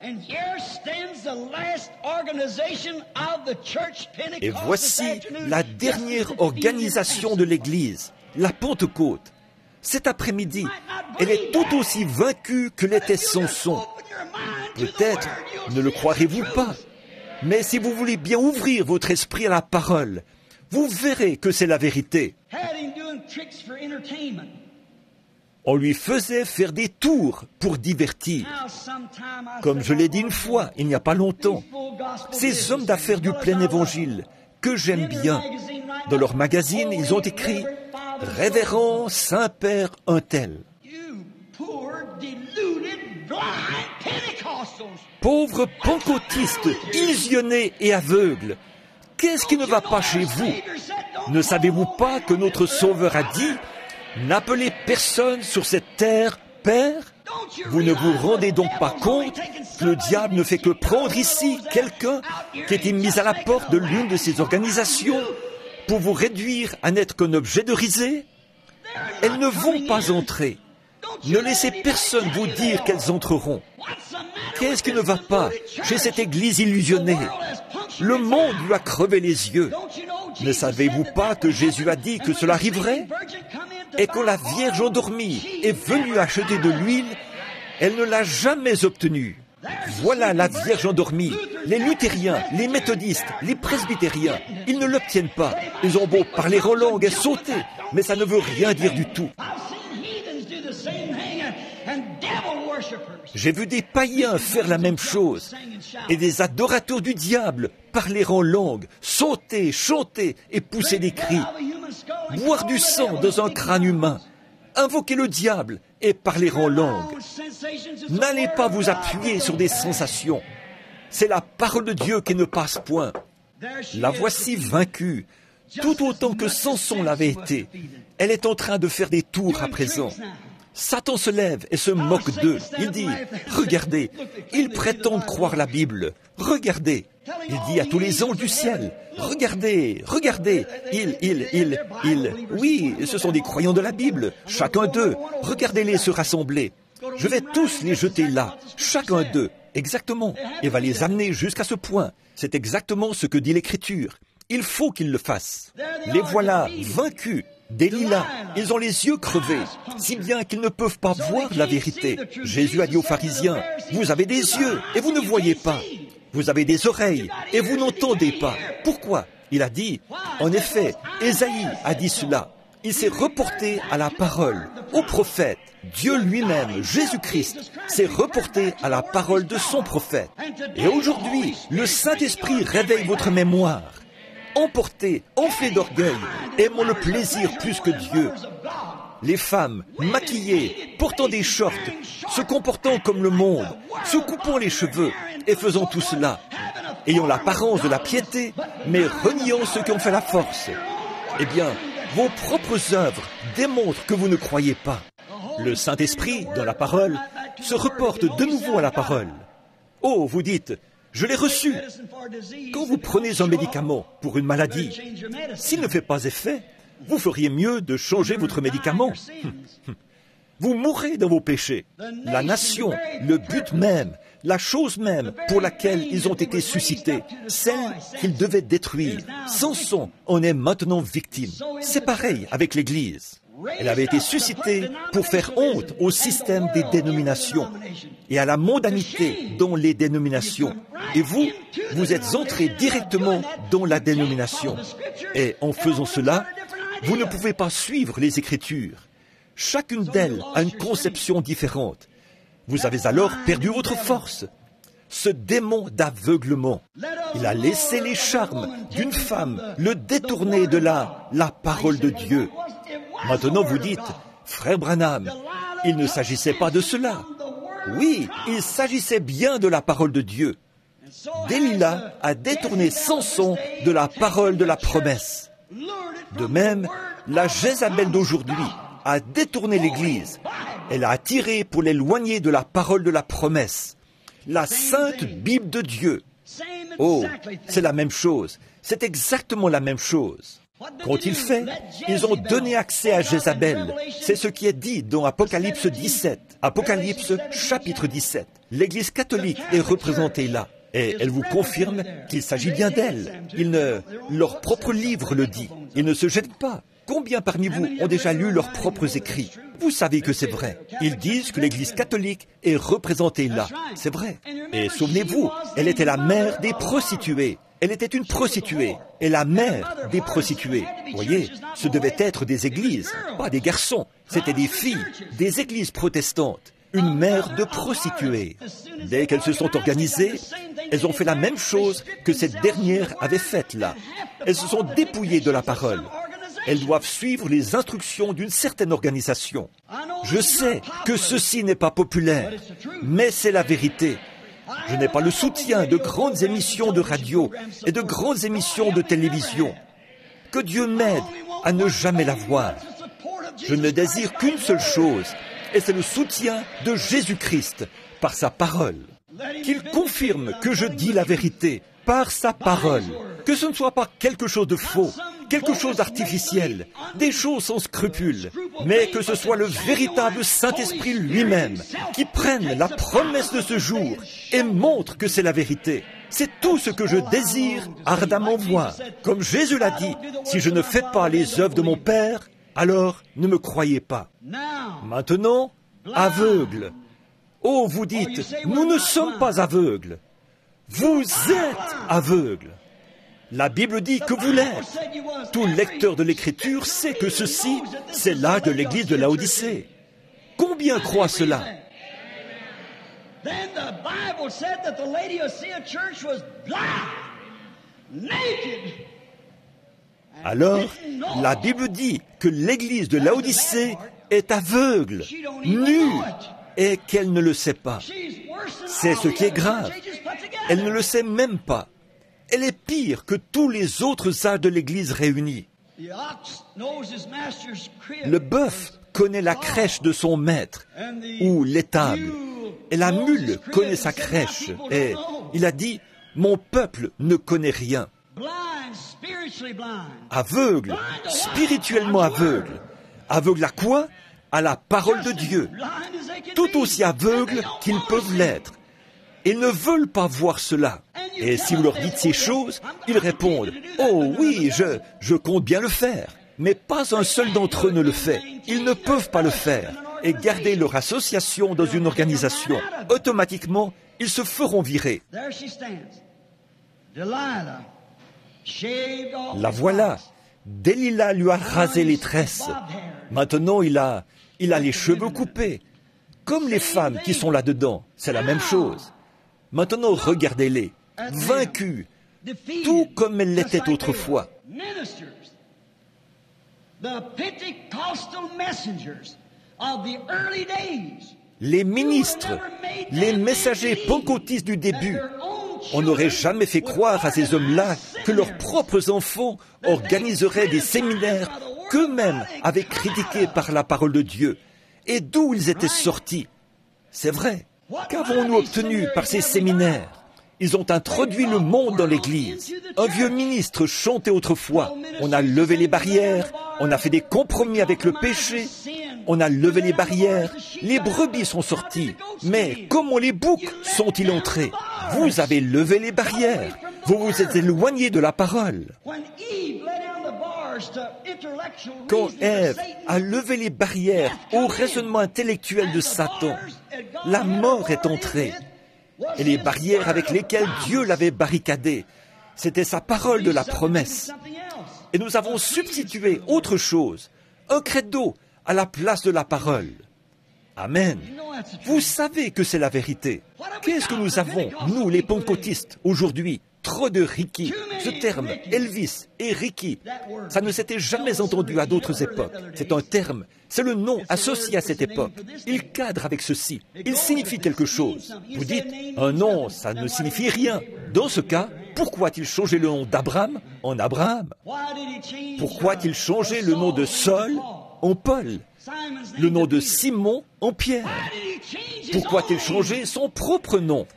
Et voici la dernière organisation de l'Église, la Pentecôte. Cet après-midi, elle est tout aussi vaincue que l'était Samson. Peut-être ne le croirez-vous pas, mais si vous voulez bien ouvrir votre esprit à la parole, vous verrez que c'est la vérité. On lui faisait faire des tours pour divertir. Comme je l'ai dit une fois, il n'y a pas longtemps, ces hommes d'affaires du plein évangile, que j'aime bien, dans leur magazine, ils ont écrit « Révérend Saint-Père un tel ». Pauvres pentecôtistes, illusionnés et aveugles, qu'est-ce qui ne va pas chez vous? Ne savez-vous pas que notre Sauveur a dit « N'appelez personne sur cette terre Père ». Vous ne vous rendez donc pas compte que le diable ne fait que prendre ici quelqu'un qui était mis à la porte de l'une de ces organisations pour vous réduire à n'être qu'un objet de risée? Elles ne vont pas entrer. Ne laissez personne vous dire qu'elles entreront. Qu'est-ce qui ne va pas chez cette église illusionnée? Le monde lui a crevé les yeux. Ne savez-vous pas que Jésus a dit que cela arriverait? Et quand la Vierge endormie est venue acheter de l'huile, elle ne l'a jamais obtenue. Voilà la Vierge endormie. Les luthériens, les méthodistes, les presbytériens, ils ne l'obtiennent pas. Ils ont beau parler en langue et sauter, mais ça ne veut rien dire du tout. J'ai vu des païens faire la même chose, et des adorateurs du diable parler en langue, sauter, chanter et pousser des cris, boire du sang dans un crâne humain, invoquer le diable et parler en langue. N'allez pas vous appuyer sur des sensations. C'est la parole de Dieu qui ne passe point. La voici vaincue, tout autant que Samson l'avait été. Elle est en train de faire des tours à présent. Satan se lève et se moque d'eux. Il dit, regardez, ils prétendent croire la Bible. Regardez. Il dit à tous les anges du ciel, regardez, regardez. Oui, ce sont des croyants de la Bible, chacun d'eux. Regardez-les se rassembler. Je vais tous les jeter là, chacun d'eux. Exactement. Et va les amener jusqu'à ce point. C'est exactement ce que dit l'Écriture. Il faut qu'ils le fassent. Les voilà vaincus. Delilah, ils ont les yeux crevés, si bien qu'ils ne peuvent pas voir la vérité. Jésus a dit aux pharisiens, vous avez des yeux et vous ne voyez pas. Vous avez des oreilles et vous n'entendez pas. Pourquoi? Il a dit, en effet, Ésaïe a dit cela. Il s'est reporté à la parole, au prophète. Dieu lui-même, Jésus-Christ, s'est reporté à la parole de son prophète. Et aujourd'hui, le Saint-Esprit réveille votre mémoire. Emportés, enflés d'orgueil, aimons le plaisir plus que Dieu. Les femmes, maquillées, portant des shorts, se comportant comme le monde, se coupant les cheveux et faisant tout cela. ayant l'apparence de la piété, mais reniant ceux qui ont fait la force. Eh bien, vos propres œuvres démontrent que vous ne croyez pas. Le Saint-Esprit, dans la parole, se reporte de nouveau à la parole. Oh, vous dites, je l'ai reçu. Quand vous prenez un médicament pour une maladie, s'il ne fait pas effet, vous feriez mieux de changer votre médicament. Vous mourrez dans vos péchés. La nation, le but même, la chose même pour laquelle ils ont été suscités, celle qu'ils devaient détruire. Samson en est maintenant victime. C'est pareil avec l'Église. Elle avait été suscitée pour faire honte au système des dénominations et à la mondanité dans les dénominations. Et vous, vous êtes entrés directement dans la dénomination. Et en faisant cela, vous ne pouvez pas suivre les Écritures. Chacune d'elles a une conception différente. Vous avez alors perdu votre force. Ce démon d'aveuglement, il a laissé les charmes d'une femme le détourner de la parole de Dieu. Maintenant vous dites, frère Branham, il ne s'agissait pas de cela. Oui, il s'agissait bien de la parole de Dieu. Delilah a détourné Samson de la parole de la promesse. De même, la Jézabel d'aujourd'hui a détourné l'Église. Elle a attiré pour l'éloigner de la parole de la promesse. La sainte Bible de Dieu. Oh, c'est la même chose. C'est exactement la même chose. Qu'ont-ils fait? Ils ont donné accès à Jézabel. C'est ce qui est dit dans Apocalypse 17. Apocalypse chapitre 17. L'Église catholique est représentée là. Et elle vous confirme qu'il s'agit bien d'elle. Leur propre livre le dit. Ils ne se jettent pas. Combien parmi vous ont déjà lu leurs propres écrits? Vous savez que c'est vrai. Ils disent que l'Église catholique est représentée là. C'est vrai. Et souvenez-vous, elle était la mère des prostituées. Elle était une prostituée et la mère des prostituées. Vous voyez, ce devaient être des églises, pas des garçons. C'était des filles, des églises protestantes. Une mère de prostituées. Dès qu'elles se sont organisées, elles ont fait la même chose que cette dernière avait faite là. Elles se sont dépouillées de la parole. Elles doivent suivre les instructions d'une certaine organisation. Je sais que ceci n'est pas populaire, mais c'est la vérité. Je n'ai pas le soutien de grandes émissions de radio et de grandes émissions de télévision. Que Dieu m'aide à ne jamais la voir. Je ne désire qu'une seule chose, et c'est le soutien de Jésus-Christ par sa parole. Qu'il confirme que je dis la vérité par sa parole. Que ce ne soit pas quelque chose de faux, quelque chose d'artificiel, des choses sans scrupules, mais que ce soit le véritable Saint-Esprit lui-même qui prenne la promesse de ce jour et montre que c'est la vérité. C'est tout ce que je désire ardemment voir. Comme Jésus l'a dit, si je ne fais pas les œuvres de mon Père, alors ne me croyez pas. Maintenant, aveugle. Oh, vous dites, nous ne sommes pas aveugles. Vous êtes aveugles. La Bible dit que vous l'êtes. Tout lecteur de l'Écriture sait que ceci, c'est l'âge de l'Église de Laodicée. Combien croient cela? Alors, la Bible dit que l'Église de Laodicée est aveugle, nue, et qu'elle ne le sait pas. C'est ce qui est grave. Elle ne le sait même pas. Elle est pire que tous les autres âges de l'Église réunis. Le bœuf connaît la crèche de son maître, ou l'étable, et la mule connaît sa crèche. Et il a dit, mon peuple ne connaît rien. Aveugle, spirituellement aveugle. Aveugle à quoi? À la parole de Dieu. Tout aussi aveugles qu'ils peuvent l'être. Ils ne veulent pas voir cela. Et si vous leur dites ces choses, ils répondent « Oh oui, je compte bien le faire. » Mais pas un seul d'entre eux ne le fait. Ils ne peuvent pas le faire. Et garder leur association dans une organisation. Automatiquement, ils se feront virer. La voilà. Delilah lui a rasé les tresses. Maintenant, il a les cheveux coupés. Comme les femmes qui sont là-dedans, c'est la même chose. Maintenant, regardez-les, vaincus, tout comme elles l'étaient autrefois. Les ministres, les messagers pentecôtistes du début, On n'aurait jamais fait croire à ces hommes-là que leurs propres enfants organiseraient des séminaires qu'eux-mêmes avaient critiqués par la parole de Dieu. Et d'où ils étaient sortis? C'est vrai. Qu'avons-nous obtenu par ces séminaires? Ils ont introduit le monde dans l'Église. Un vieux ministre chantait autrefois. On a levé les barrières, on a fait des compromis avec le péché, on a levé les barrières, les brebis sont sorties. Mais comment les boucs sont-ils entrés? Vous avez levé les barrières. Vous vous êtes éloigné de la parole. Quand Ève a levé les barrières au raisonnement intellectuel de Satan, la mort est entrée. Et les barrières avec lesquelles Dieu l'avait barricadé, c'était sa parole de la promesse. Et nous avons substitué autre chose, un credo à la place de la parole. Amen. Vous savez que c'est la vérité. Qu'est-ce que nous avons, nous les pentecôtistes, aujourd'hui? Trop de Ricky. Ce terme, Elvis et Ricky, ça ne s'était jamais entendu à d'autres époques. C'est un terme, c'est le nom associé à cette époque. Il cadre avec ceci. Il signifie quelque chose. Vous dites, un nom, ça ne signifie rien. Dans ce cas, pourquoi a-t-il changé le nom d'Abraham en Abraham? Pourquoi a-t-il changé le nom de Saul en Paul? Le nom de Simon en Pierre? Pourquoi a-t-il changé son propre nom?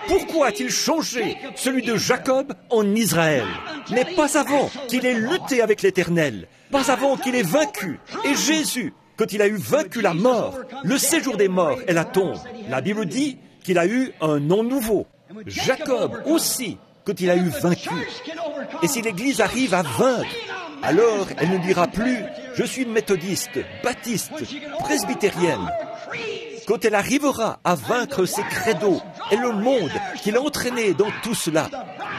Pourquoi a-t-il changé celui de Jacob en Israël? Mais pas avant qu'il ait lutté avec l'Éternel, pas avant qu'il ait vaincu. Et Jésus, quand il a eu vaincu la mort, le séjour des morts et la tombe, la Bible dit qu'il a eu un nom nouveau. Jacob aussi, quand il a eu vaincu. Et si l'Église arrive à vaincre, alors elle ne dira plus « Je suis méthodiste, baptiste, presbytérienne ». Quand elle arrivera à vaincre ses credos et le monde qui l'a entraîné dans tout cela,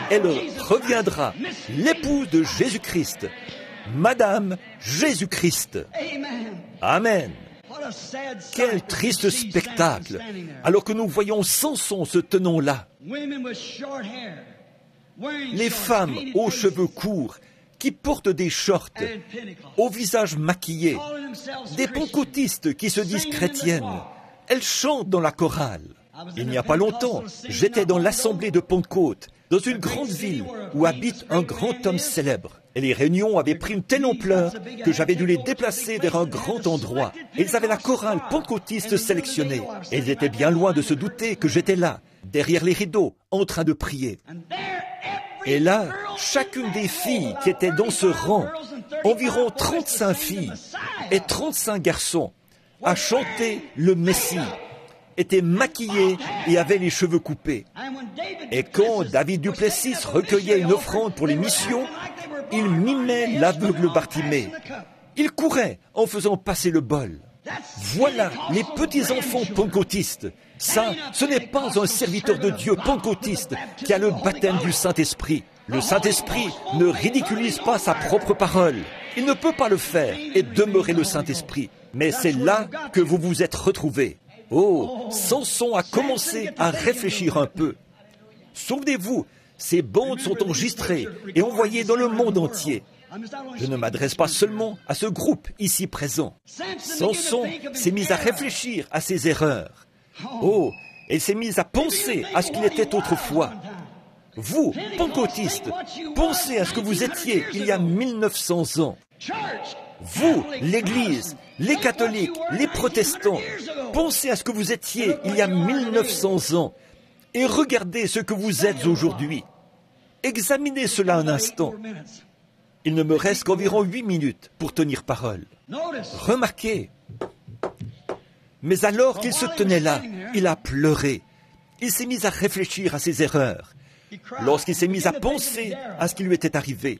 elle reviendra l'épouse de Jésus-Christ, Madame Jésus-Christ. Amen. Quel triste spectacle, alors que nous voyons Samson se tenant là. Les femmes aux cheveux courts, qui portent des shorts, au visage maquillé, des pentecôtistes qui se disent chrétiennes. Elles chantent dans la chorale. Il n'y a pas longtemps, j'étais dans l'assemblée de Pentecôte, dans une grande ville où habite un grand homme célèbre. Et les réunions avaient pris une telle ampleur que j'avais dû les déplacer vers un grand endroit. Et ils avaient la chorale pentecôtiste sélectionnée. Et ils étaient bien loin de se douter que j'étais là, derrière les rideaux, en train de prier. Et là, chacune des filles qui étaient dans ce rang, environ 35 filles et 35 garçons, a chanté le Messie, était maquillée et avait les cheveux coupés. Et quand David Duplessis recueillait une offrande pour les missions, il mimait l'aveugle Bartimée. Il courait en faisant passer le bol. Voilà les petits-enfants pentecôtistes. Ça, ce n'est pas un serviteur de Dieu pentecôtiste qui a le baptême du Saint-Esprit. Le Saint-Esprit ne ridiculise pas sa propre parole. Il ne peut pas le faire et demeurer le Saint-Esprit. Mais c'est là que vous vous êtes retrouvés. Oh, Samson a commencé à réfléchir un peu. Souvenez-vous, ces bandes sont enregistrées et envoyées dans le monde entier. Je ne m'adresse pas seulement à ce groupe ici présent. Samson s'est mis à réfléchir à ses erreurs. Oh, il s'est mis à penser à ce qu'il était autrefois. Vous, pentecôtistes, pensez à ce que vous étiez il y a 1900 ans. Vous, l'Église, les catholiques, les protestants, pensez à ce que vous étiez il y a 1900 ans et regardez ce que vous êtes aujourd'hui. Examinez cela un instant. Il ne me reste qu'environ 8 minutes pour tenir parole. Remarquez. Mais alors qu'il se tenait là, il a pleuré. Il s'est mis à réfléchir à ses erreurs. Lorsqu'il s'est mis à penser à ce qui lui était arrivé,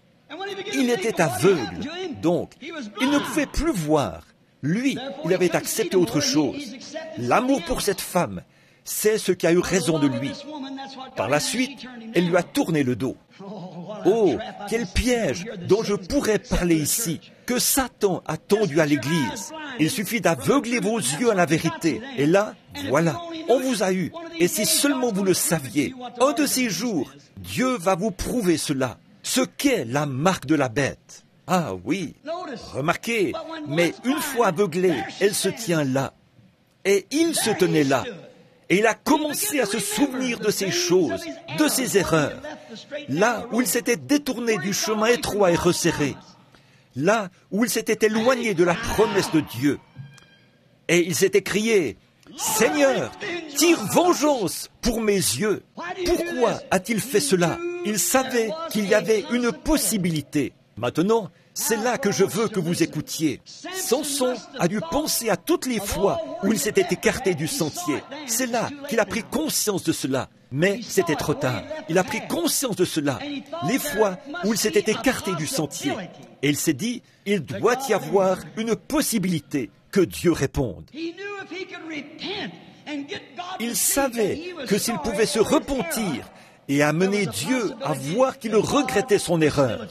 il était aveugle. Donc, il ne pouvait plus voir. Lui, il avait accepté autre chose. L'amour pour cette femme, c'est ce qui a eu raison de lui. Par la suite, elle lui a tourné le dos. Oh, quel piège dont je pourrais parler ici, que Satan a tendu à l'Église. Il suffit d'aveugler vos yeux à la vérité. Et là, voilà, on vous a eu. Et si seulement vous le saviez, un de ces jours, Dieu va vous prouver cela, ce qu'est la marque de la bête. Ah oui, remarquez, mais une fois aveuglée, elle se tient là. Et il se tenait là. Et il a commencé à se souvenir de ces choses, de ses erreurs, là où il s'était détourné du chemin étroit et resserré, là où il s'était éloigné de la promesse de Dieu. Et il s'était crié, « Seigneur, tire vengeance pour mes yeux. » Pourquoi a-t-il fait cela? Il savait qu'il y avait une possibilité. Maintenant, c'est là que je veux que vous écoutiez. Samson a dû penser à toutes les fois où il s'était écarté du sentier. C'est là qu'il a pris conscience de cela. Mais c'était trop tard. Il a pris conscience de cela, les fois où il s'était écarté du sentier. Et il s'est dit, il doit y avoir une possibilité que Dieu réponde. Il savait que s'il pouvait se repentir et amener Dieu à voir qu'il regrettait son erreur,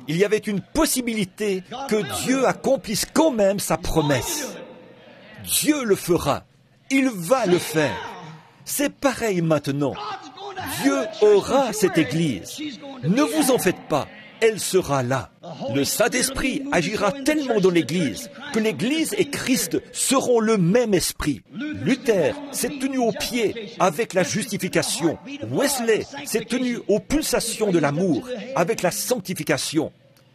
il y avait une possibilité que Dieu accomplisse quand même sa promesse. Dieu le fera. Il va le faire. C'est pareil maintenant. Dieu aura cette Église. Ne vous en faites pas. Elle sera là. Le Saint-Esprit agira tellement dans l'Église que l'Église et Christ seront le même esprit. Luther s'est tenu aux pieds avec la justification. Wesley s'est tenu aux pulsations de l'amour avec la sanctification.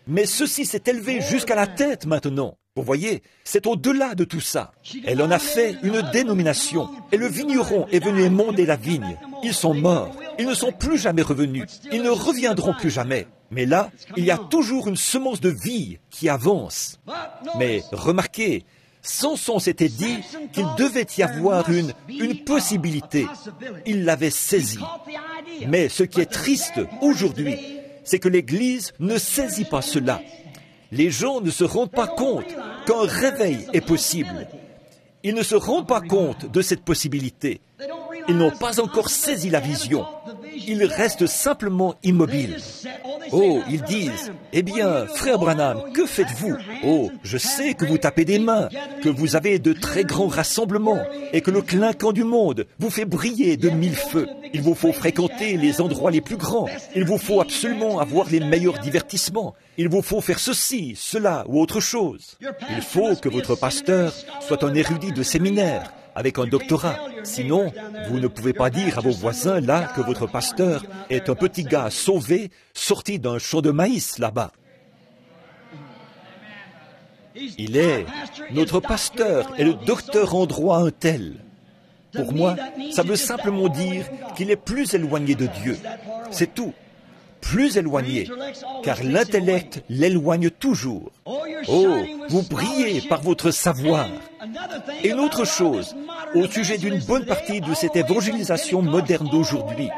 Mais ceci s'est élevé jusqu'à la tête maintenant. Vous voyez, c'est au-delà de tout ça. Elle en a fait une dénomination, et le vigneron est venu émonder la vigne. Ils sont morts, ils ne sont plus jamais revenus, ils ne reviendront plus jamais. Mais là, il y a toujours une semence de vie qui avance. Mais remarquez, Samson s'était dit qu'il devait y avoir une possibilité. Il l'avait saisie. Mais ce qui est triste aujourd'hui, c'est que l'Église ne saisit pas cela. Les gens ne se rendent pas compte qu'un réveil est possible. Ils ne se rendent pas compte de cette possibilité. Ils n'ont pas encore saisi la vision. Ils restent simplement immobiles. Oh, ils disent, « Eh bien, frère Branham, que faites-vous? Oh, je sais que vous tapez des mains, que vous avez de très grands rassemblements, et que le clinquant du monde vous fait briller de 1000 feux. Il vous faut fréquenter les endroits les plus grands. Il vous faut absolument avoir les meilleurs divertissements. Il vous faut faire ceci, cela ou autre chose. Il faut que votre pasteur soit un érudit de séminaire, avec un doctorat. Sinon, vous ne pouvez pas dire à vos voisins là que votre pasteur est un petit gars sauvé, sorti d'un champ de maïs là-bas. Notre pasteur est le docteur en droit un tel. Pour moi, ça veut simplement dire qu'il est plus éloigné de Dieu. C'est tout. Plus éloigné, car l'intellect l'éloigne toujours. Oh, vous brillez par votre savoir. Et une autre chose, au sujet d'une bonne partie de cette évangélisation moderne d'aujourd'hui,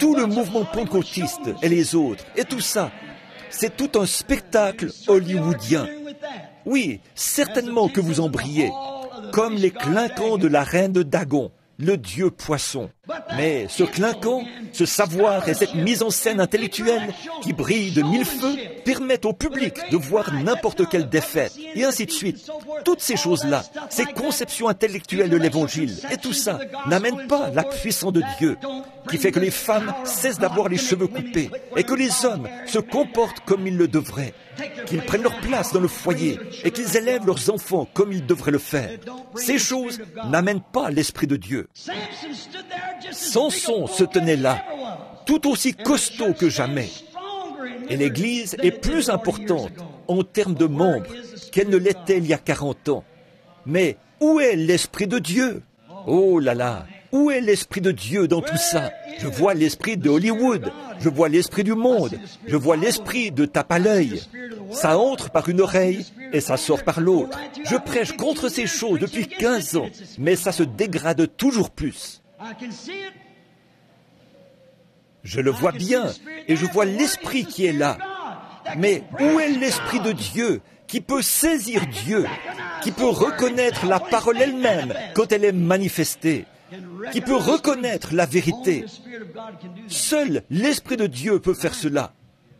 tout le mouvement pentecôtiste et les autres, et tout ça, c'est tout un spectacle hollywoodien. Oui, certainement que vous en brillez, comme les clinquants de la reine de Dagon, le dieu poisson. Mais ce clinquant, ce savoir et cette mise en scène intellectuelle qui brille de 1000 feux permettent au public de voir n'importe quelle défaite, et ainsi de suite. Toutes ces choses-là, ces conceptions intellectuelles de l'Évangile, et tout ça, n'amènent pas la puissance de Dieu, qui fait que les femmes cessent d'avoir les cheveux coupés, et que les hommes se comportent comme ils le devraient, qu'ils prennent leur place dans le foyer, et qu'ils élèvent leurs enfants comme ils devraient le faire. Ces choses n'amènent pas l'Esprit de Dieu. Samson se tenait là, tout aussi costaud que jamais. Et l'Église est plus importante en termes de membres qu'elle ne l'était il y a 40 ans. Mais où est l'Esprit de Dieu? Oh là là, où est l'Esprit de Dieu dans tout ça? Je vois l'Esprit de Hollywood, je vois l'Esprit du monde, je vois l'Esprit de tape à l'œil. Ça entre par une oreille et ça sort par l'autre. Je prêche contre ces choses depuis 15 ans, mais ça se dégrade toujours plus. Je le vois bien, et je vois l'Esprit qui est là. Mais où est l'Esprit de Dieu qui peut saisir Dieu, qui peut reconnaître la parole elle-même quand elle est manifestée, qui peut reconnaître la vérité? Seul l'Esprit de Dieu peut faire cela.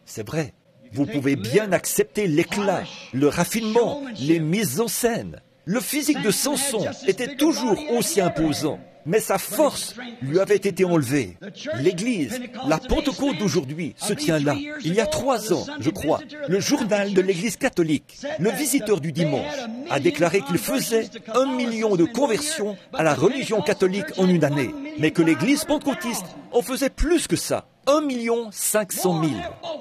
C'est vrai. Vous pouvez bien accepter l'éclat, le raffinement, les mises en scène. Le physique de Samson était toujours aussi imposant, mais sa force lui avait été enlevée. L'Église, la Pentecôte d'aujourd'hui, se tient là. Il y a 3 ans, je crois, le journal de l'Église catholique, le visiteur du dimanche, a déclaré qu'il faisait 1 million de conversions à la religion catholique en une année, mais que l'Église pentecôtiste en faisait plus que ça, 1 500 000.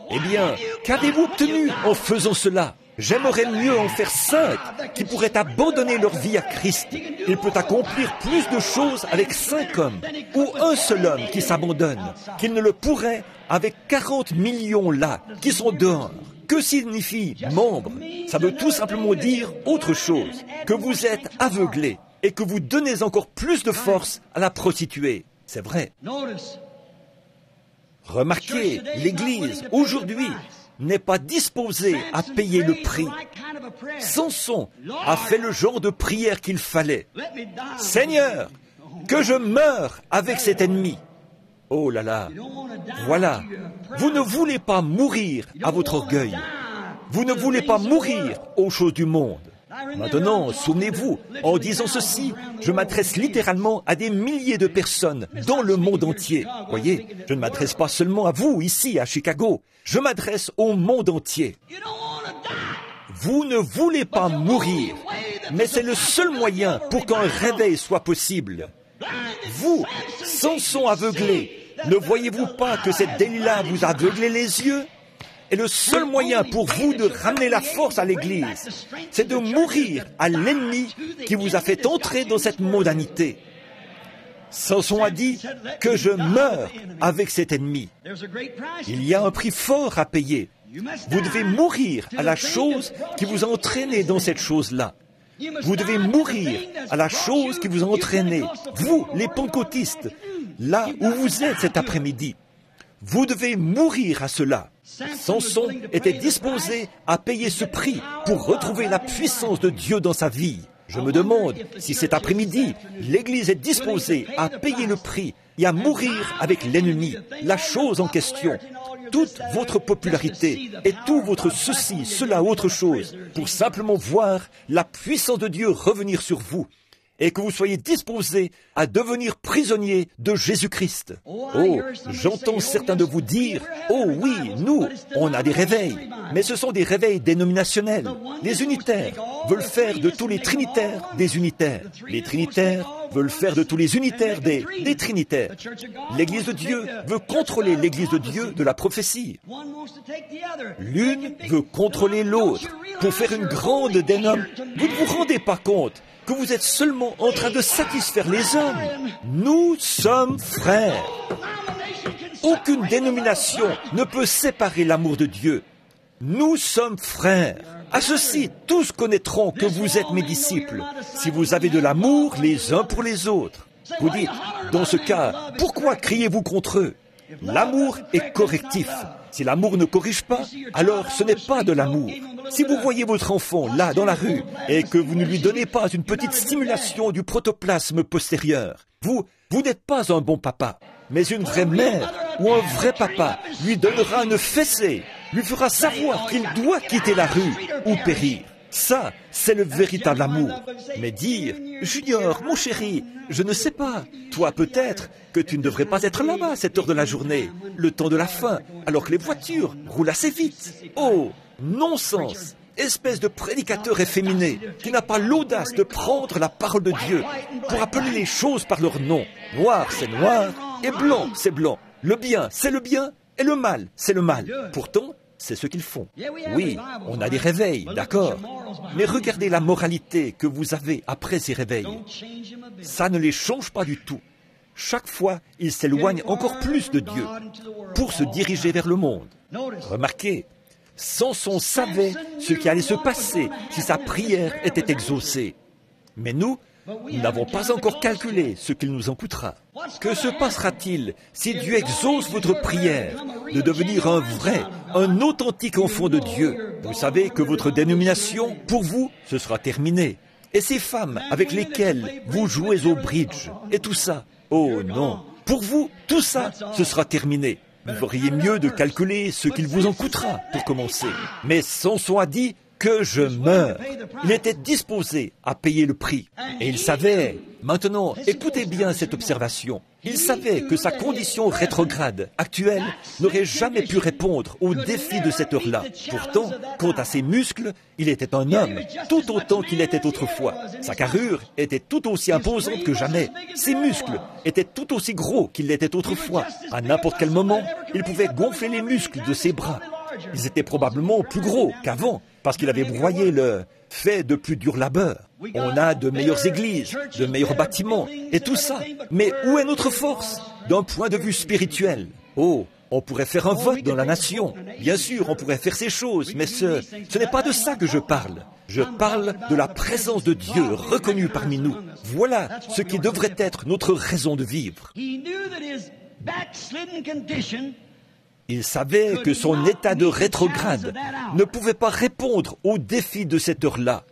Eh bien, qu'avez-vous obtenu en faisant cela ? J'aimerais mieux en faire 5 qui pourraient abandonner leur vie à Christ. Il peut accomplir plus de choses avec 5 hommes ou un seul homme qui s'abandonne qu'il ne le pourrait avec 40 millions là qui sont dehors. Que signifie membre ? Ça veut tout simplement dire autre chose, que vous êtes aveuglé et que vous donnez encore plus de force à la prostituée. C'est vrai. Remarquez, l'Église, aujourd'hui, n'est pas disposée à payer le prix. Samson a fait le genre de prière qu'il fallait. « Seigneur, que je meure avec cet ennemi. » Oh là là, voilà, vous ne voulez pas mourir à votre orgueil. Vous ne voulez pas mourir aux choses du monde. Maintenant, souvenez-vous, en disant ceci, je m'adresse littéralement à des milliers de personnes dans le monde entier. Voyez, je ne m'adresse pas seulement à vous, ici, à Chicago. Je m'adresse au monde entier. Vous ne voulez pas mourir, mais c'est le seul moyen pour qu'un réveil soit possible. Vous, Samson aveuglé, ne voyez-vous pas que cette Delilah vous a aveuglé les yeux ? Et le seul moyen pour vous de ramener la force à l'Église, c'est de mourir à l'ennemi qui vous a fait entrer dans cette mondanité. Samson a dit que je meurs avec cet ennemi. Il y a un prix fort à payer. Vous devez mourir à la chose qui vous a entraîné dans cette chose-là. Vous devez mourir à la chose qui vous a entraîné, vous, les pentecôtistes, là où vous êtes cet après-midi. Vous devez mourir à cela. Samson était disposé à payer ce prix pour retrouver la puissance de Dieu dans sa vie. Je me demande si cet après-midi, l'Église est disposée à payer le prix et à mourir avec l'ennemi, la chose en question, toute votre popularité et tout votre ceci, cela, autre chose, pour simplement voir la puissance de Dieu revenir sur vous. Et que vous soyez disposés à devenir prisonniers de Jésus-Christ. Oh, j'entends certains de vous dire, oh oui, nous, on a des réveils, mais ce sont des réveils dénominationnels. Les unitaires veulent faire de tous les trinitaires des unitaires. Les trinitaires veulent faire de tous les unitaires des trinitaires. L'Église de Dieu veut contrôler l'Église de Dieu de la prophétie. L'une veut contrôler l'autre pour faire une grande dénomination. Vous ne vous rendez pas compte que vous êtes seulement en train de satisfaire les hommes. Nous sommes frères. Aucune dénomination ne peut séparer l'amour de Dieu. Nous sommes frères. À ceci, tous connaîtront que vous êtes mes disciples, si vous avez de l'amour les uns pour les autres. Vous dites, dans ce cas, pourquoi criez-vous contre eux ? L'amour est correctif. Si l'amour ne corrige pas, alors ce n'est pas de l'amour. Si vous voyez votre enfant là dans la rue et que vous ne lui donnez pas une petite stimulation du protoplasme postérieur, vous n'êtes pas un bon papa. Mais une vraie mère ou un vrai papa lui donnera une fessée, lui fera savoir qu'il doit quitter la rue ou périr. Ça, c'est le véritable amour. Mais dire, Junior, mon chéri, je ne sais pas, toi peut-être que tu ne devrais pas être là-bas à cette heure de la journée, le temps de la faim, alors que les voitures roulent assez vite. Oh, non-sens, espèce de prédicateur efféminé qui n'a pas l'audace de prendre la parole de Dieu pour appeler les choses par leur nom. Noir, c'est noir, et blanc, c'est blanc. Le bien, c'est le bien, et le mal, c'est le mal. Pourtant, c'est ce qu'ils font. Oui, on a des réveils, d'accord. Mais regardez la moralité que vous avez après ces réveils. Ça ne les change pas du tout. Chaque fois, ils s'éloignent encore plus de Dieu pour se diriger vers le monde. Remarquez, Samson savait ce qui allait se passer si sa prière était exaucée. Mais nous n'avons pas encore calculé ce qu'il nous en coûtera. Que se passera-t-il si Dieu exauce votre prière de devenir un vrai, un authentique enfant de Dieu? Vous savez que votre dénomination, pour vous, ce sera terminé. Et ces femmes avec lesquelles vous jouez au bridge et tout ça, oh non, pour vous, tout ça, ce sera terminé. Vous feriez mieux de calculer ce qu'il vous en coûtera pour commencer. Mais Samson a dit que je meure. Il était disposé à payer le prix. Et il savait, maintenant, écoutez bien cette observation, il savait que sa condition rétrograde actuelle n'aurait jamais pu répondre aux défis de cette heure-là. Pourtant, quant à ses muscles, il était un homme, tout autant qu'il était autrefois. Sa carrure était tout aussi imposante que jamais. Ses muscles étaient tout aussi gros qu'ils l'étaient autrefois. À n'importe quel moment, il pouvait gonfler les muscles de ses bras. Ils étaient probablement plus gros qu'avant, parce qu'il avait broyé le fait de plus dur labeur. On a de meilleures églises, de meilleurs bâtiments, et tout ça. Mais où est notre force d'un point de vue spirituel? Oh, on pourrait faire un vote dans la nation. Bien sûr, on pourrait faire ces choses, mais ce n'est pas de ça que je parle. Je parle de la présence de Dieu reconnue parmi nous. Voilà ce qui devrait être notre raison de vivre. Il savait que son état de rétrograde ne pouvait pas répondre aux défis de cette heure-là.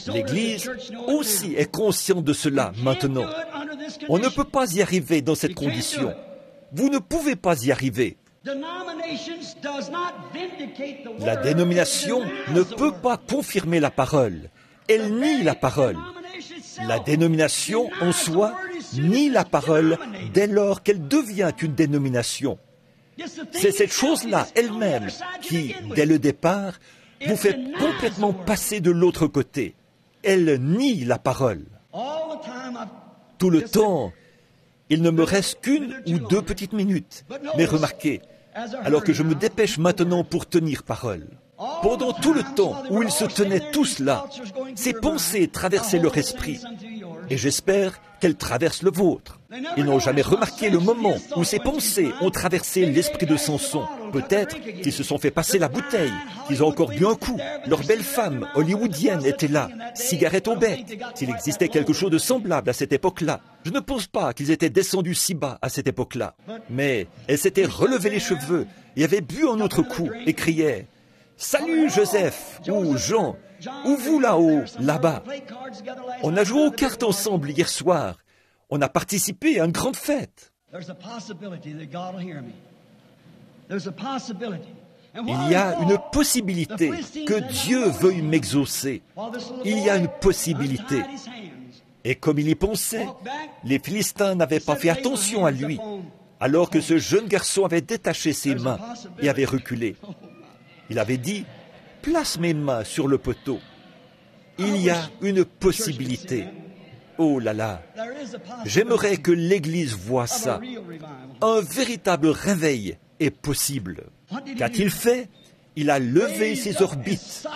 L'Église aussi est consciente de cela maintenant. On ne peut pas y arriver dans cette condition. Vous ne pouvez pas y arriver. La dénomination ne peut pas confirmer la parole. Elle nie la parole. La dénomination en soi nie la parole dès lors qu'elle devient une dénomination. C'est cette chose-là elle-même qui, dès le départ, vous fait complètement passer de l'autre côté. Elle nie la parole. Tout le temps, il ne me reste qu'une ou 2 petites minutes. Mais remarquez, alors que je me dépêche maintenant pour tenir parole, pendant tout le temps où ils se tenaient tous là, ces pensées traversaient leur esprit. Et j'espère qu'elles traversent le vôtre. Ils n'ont jamais remarqué le moment où ces pensées ont traversé l'esprit de Samson. Peut-être qu'ils se sont fait passer la bouteille, qu'ils ont encore bu un coup. Leur belle femme hollywoodienne était là, cigarette au bec. S'il existait quelque chose de semblable à cette époque-là, je ne pense pas qu'ils étaient descendus si bas à cette époque-là. Mais elle s'était relevé les cheveux et avait bu un autre coup et criait « Salut Joseph » ou « Jean ». Ou vous là-haut, là-bas. On a joué aux cartes ensemble hier soir. On a participé à une grande fête. Il y a une possibilité que Dieu veuille m'exaucer. Il y a une possibilité. Et comme il y pensait, les Philistins n'avaient pas fait attention à lui, alors que ce jeune garçon avait détaché ses mains et avait reculé. Il avait dit, place mes mains sur le poteau. Il y a une possibilité. Oh là là, j'aimerais que l'Église voie ça. Un véritable réveil est possible. Qu'a-t-il fait? Il a levé ses orbites.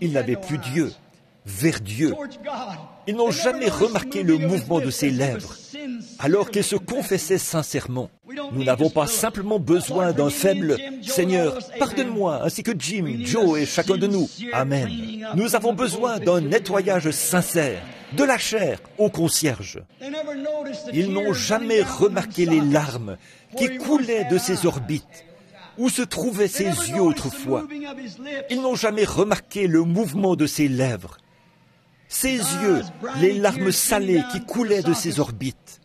Il n'avait plus Dieu, vers Dieu. Ils n'ont jamais remarqué le mouvement de ses lèvres, alors qu'il se confessait sincèrement. Nous n'avons pas simplement besoin d'un faible « Seigneur, pardonne-moi, ainsi que Jim, Joe et chacun de nous. Amen. » Nous avons besoin d'un nettoyage sincère, de la chair au concierge. Ils n'ont jamais remarqué les larmes qui coulaient de ses orbites, où se trouvaient ses yeux autrefois. Ils n'ont jamais remarqué le mouvement de ses lèvres, ses yeux, les larmes salées qui coulaient de ses orbites.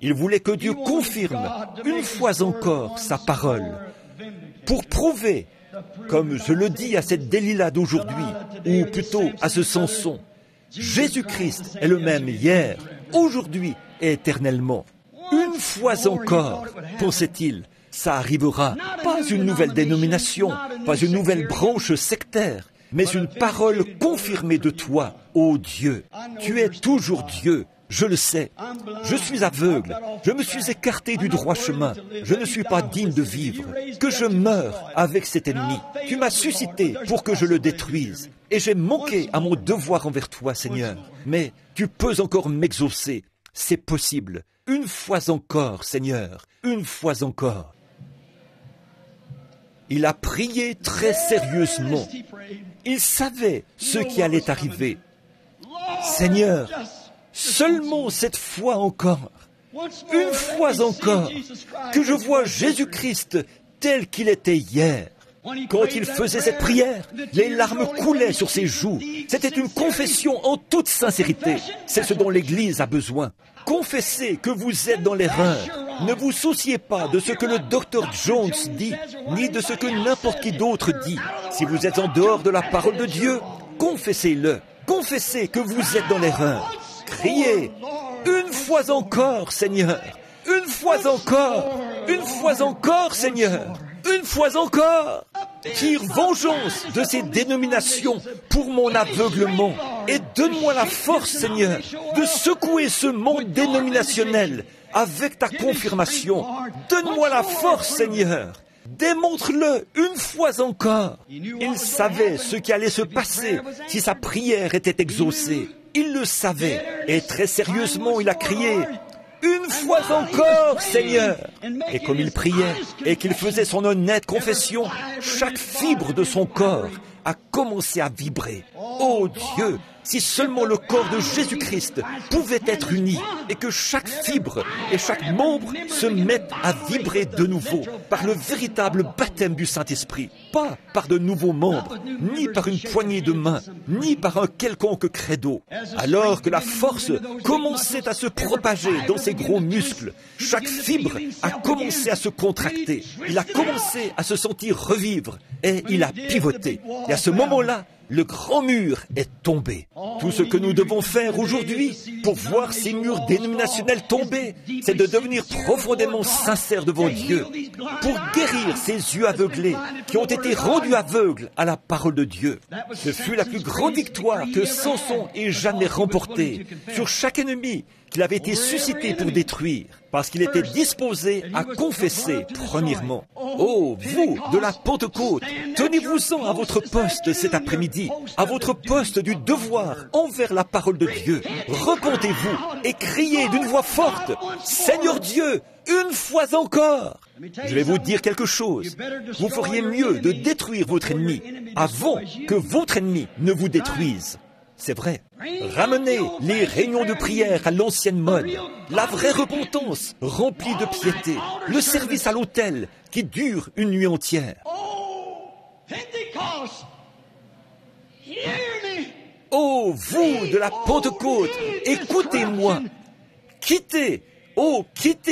Il voulait que Dieu confirme une fois encore sa parole pour prouver, comme je le dis à cette Delilah d'aujourd'hui, ou plutôt à ce Samson, Jésus-Christ est le même hier, aujourd'hui et éternellement. Une fois encore, pensait-il, ça arrivera. Pas une nouvelle dénomination, pas une nouvelle branche sectaire, mais une parole confirmée de toi, ô Dieu. Tu es toujours Dieu, je le sais. Je suis aveugle, je me suis écarté du droit chemin. Je ne suis pas digne de vivre. Que je meure avec cet ennemi. Tu m'as suscité pour que je le détruise. Et j'ai manqué à mon devoir envers toi, Seigneur. Mais tu peux encore m'exaucer. C'est possible. Une fois encore, Seigneur. Une fois encore. Il a prié très sérieusement. Il savait ce qui allait arriver. Seigneur, seulement cette fois encore, une fois encore, que je vois Jésus-Christ tel qu'il était hier. Quand il faisait cette prière, les larmes coulaient sur ses joues. C'était une confession en toute sincérité. C'est ce dont l'Église a besoin. Confessez que vous êtes dans l'erreur. Ne vous souciez pas de ce que le docteur Jones dit, ni de ce que n'importe qui d'autre dit. Si vous êtes en dehors de la parole de Dieu, confessez-le. Confessez que vous êtes dans l'erreur. Criez, une fois encore, Seigneur. Une fois encore. Une fois encore, Seigneur. Une fois encore. Tire vengeance de ces dénominations pour mon aveuglement et donne-moi la force, Seigneur, de secouer ce monde dénominationnel avec ta confirmation. Donne-moi la force, Seigneur. Démontre-le une fois encore. Il savait ce qui allait se passer si sa prière était exaucée. Il le savait et très sérieusement il a crié « Une fois encore, Seigneur !» Et comme il priait et qu'il faisait son honnête confession, chaque fibre de son corps a commencé à vibrer. Oh Dieu, si seulement le corps de Jésus-Christ pouvait être uni et que chaque fibre et chaque membre se mettent à vibrer de nouveau par le véritable baptême du Saint-Esprit, pas par de nouveaux membres, ni par une poignée de main, ni par un quelconque credo. Alors que la force commençait à se propager dans ses gros muscles, chaque fibre a commencé à se contracter. Il a commencé à se sentir revivre et il a pivoté. Et à ce moment-là, le grand mur est tombé. Tout ce que nous devons faire aujourd'hui pour voir ces murs dénominationnels tomber, c'est de devenir profondément sincères devant Dieu, pour guérir ces yeux aveuglés qui ont été rendus aveugles à la parole de Dieu. Ce fut la plus grande victoire que Samson ait jamais remportée sur chaque ennemi qu'il avait été suscité pour détruire, parce qu'il était disposé à confesser premièrement. Oh, vous, de la Pentecôte, tenez-vous-en à votre poste cet après-midi, à votre poste du devoir envers la parole de Dieu. Repentez-vous et criez d'une voix forte, « Seigneur Dieu, une fois encore !» Je vais vous dire quelque chose. Vous feriez mieux de détruire votre ennemi avant que votre ennemi ne vous détruise. C'est vrai. Ramenez les réunions de prière à l'ancienne mode, la vraie repentance remplie de piété, le service à l'autel qui dure une nuit entière. Oh, vous de la Pentecôte, écoutez-moi. Quittez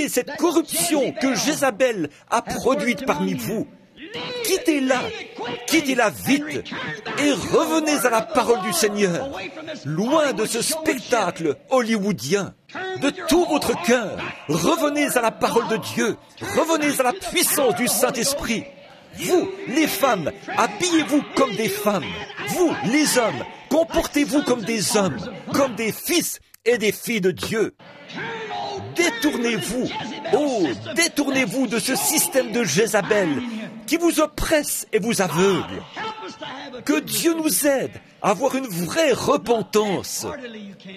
cette corruption que Jézabel a produite parmi vous. Quittez-la vite et revenez à la parole du Seigneur, loin de ce spectacle hollywoodien. De tout votre cœur, revenez à la parole de Dieu, revenez à la puissance du Saint-Esprit. Vous, les femmes, habillez-vous comme des femmes. Vous, les hommes, comportez-vous comme des hommes, comme des fils et des filles de Dieu. Détournez-vous de ce système de Jézabel qui vous oppresse et vous aveugle. Que Dieu nous aide à avoir une vraie repentance,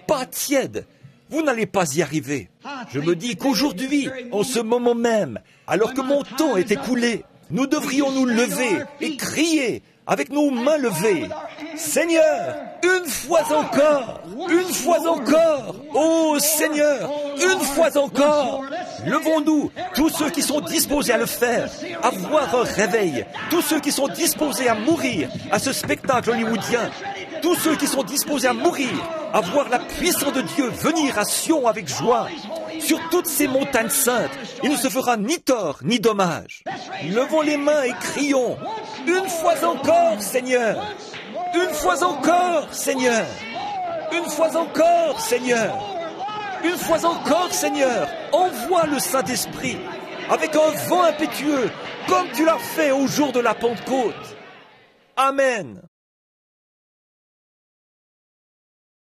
pas tiède. Vous n'allez pas y arriver. Je me dis qu'aujourd'hui, en ce moment même, alors que mon temps est écoulé, nous devrions nous lever et crier avec nos mains levées. Seigneur, une fois encore, oh Seigneur, une fois encore, levons-nous, tous ceux qui sont disposés à le faire, à voir un réveil, tous ceux qui sont disposés à mourir à ce spectacle hollywoodien, tous ceux qui sont disposés à mourir, à voir la puissance de Dieu venir à Sion avec joie. Sur toutes ces montagnes saintes, il ne se fera ni tort ni dommage. Levons les mains et crions, une fois encore, Seigneur, une fois encore, Seigneur, une fois encore, Seigneur, une fois encore, Seigneur, envoie le Saint-Esprit avec un vent impétueux, comme tu l'as fait au jour de la Pentecôte. Amen.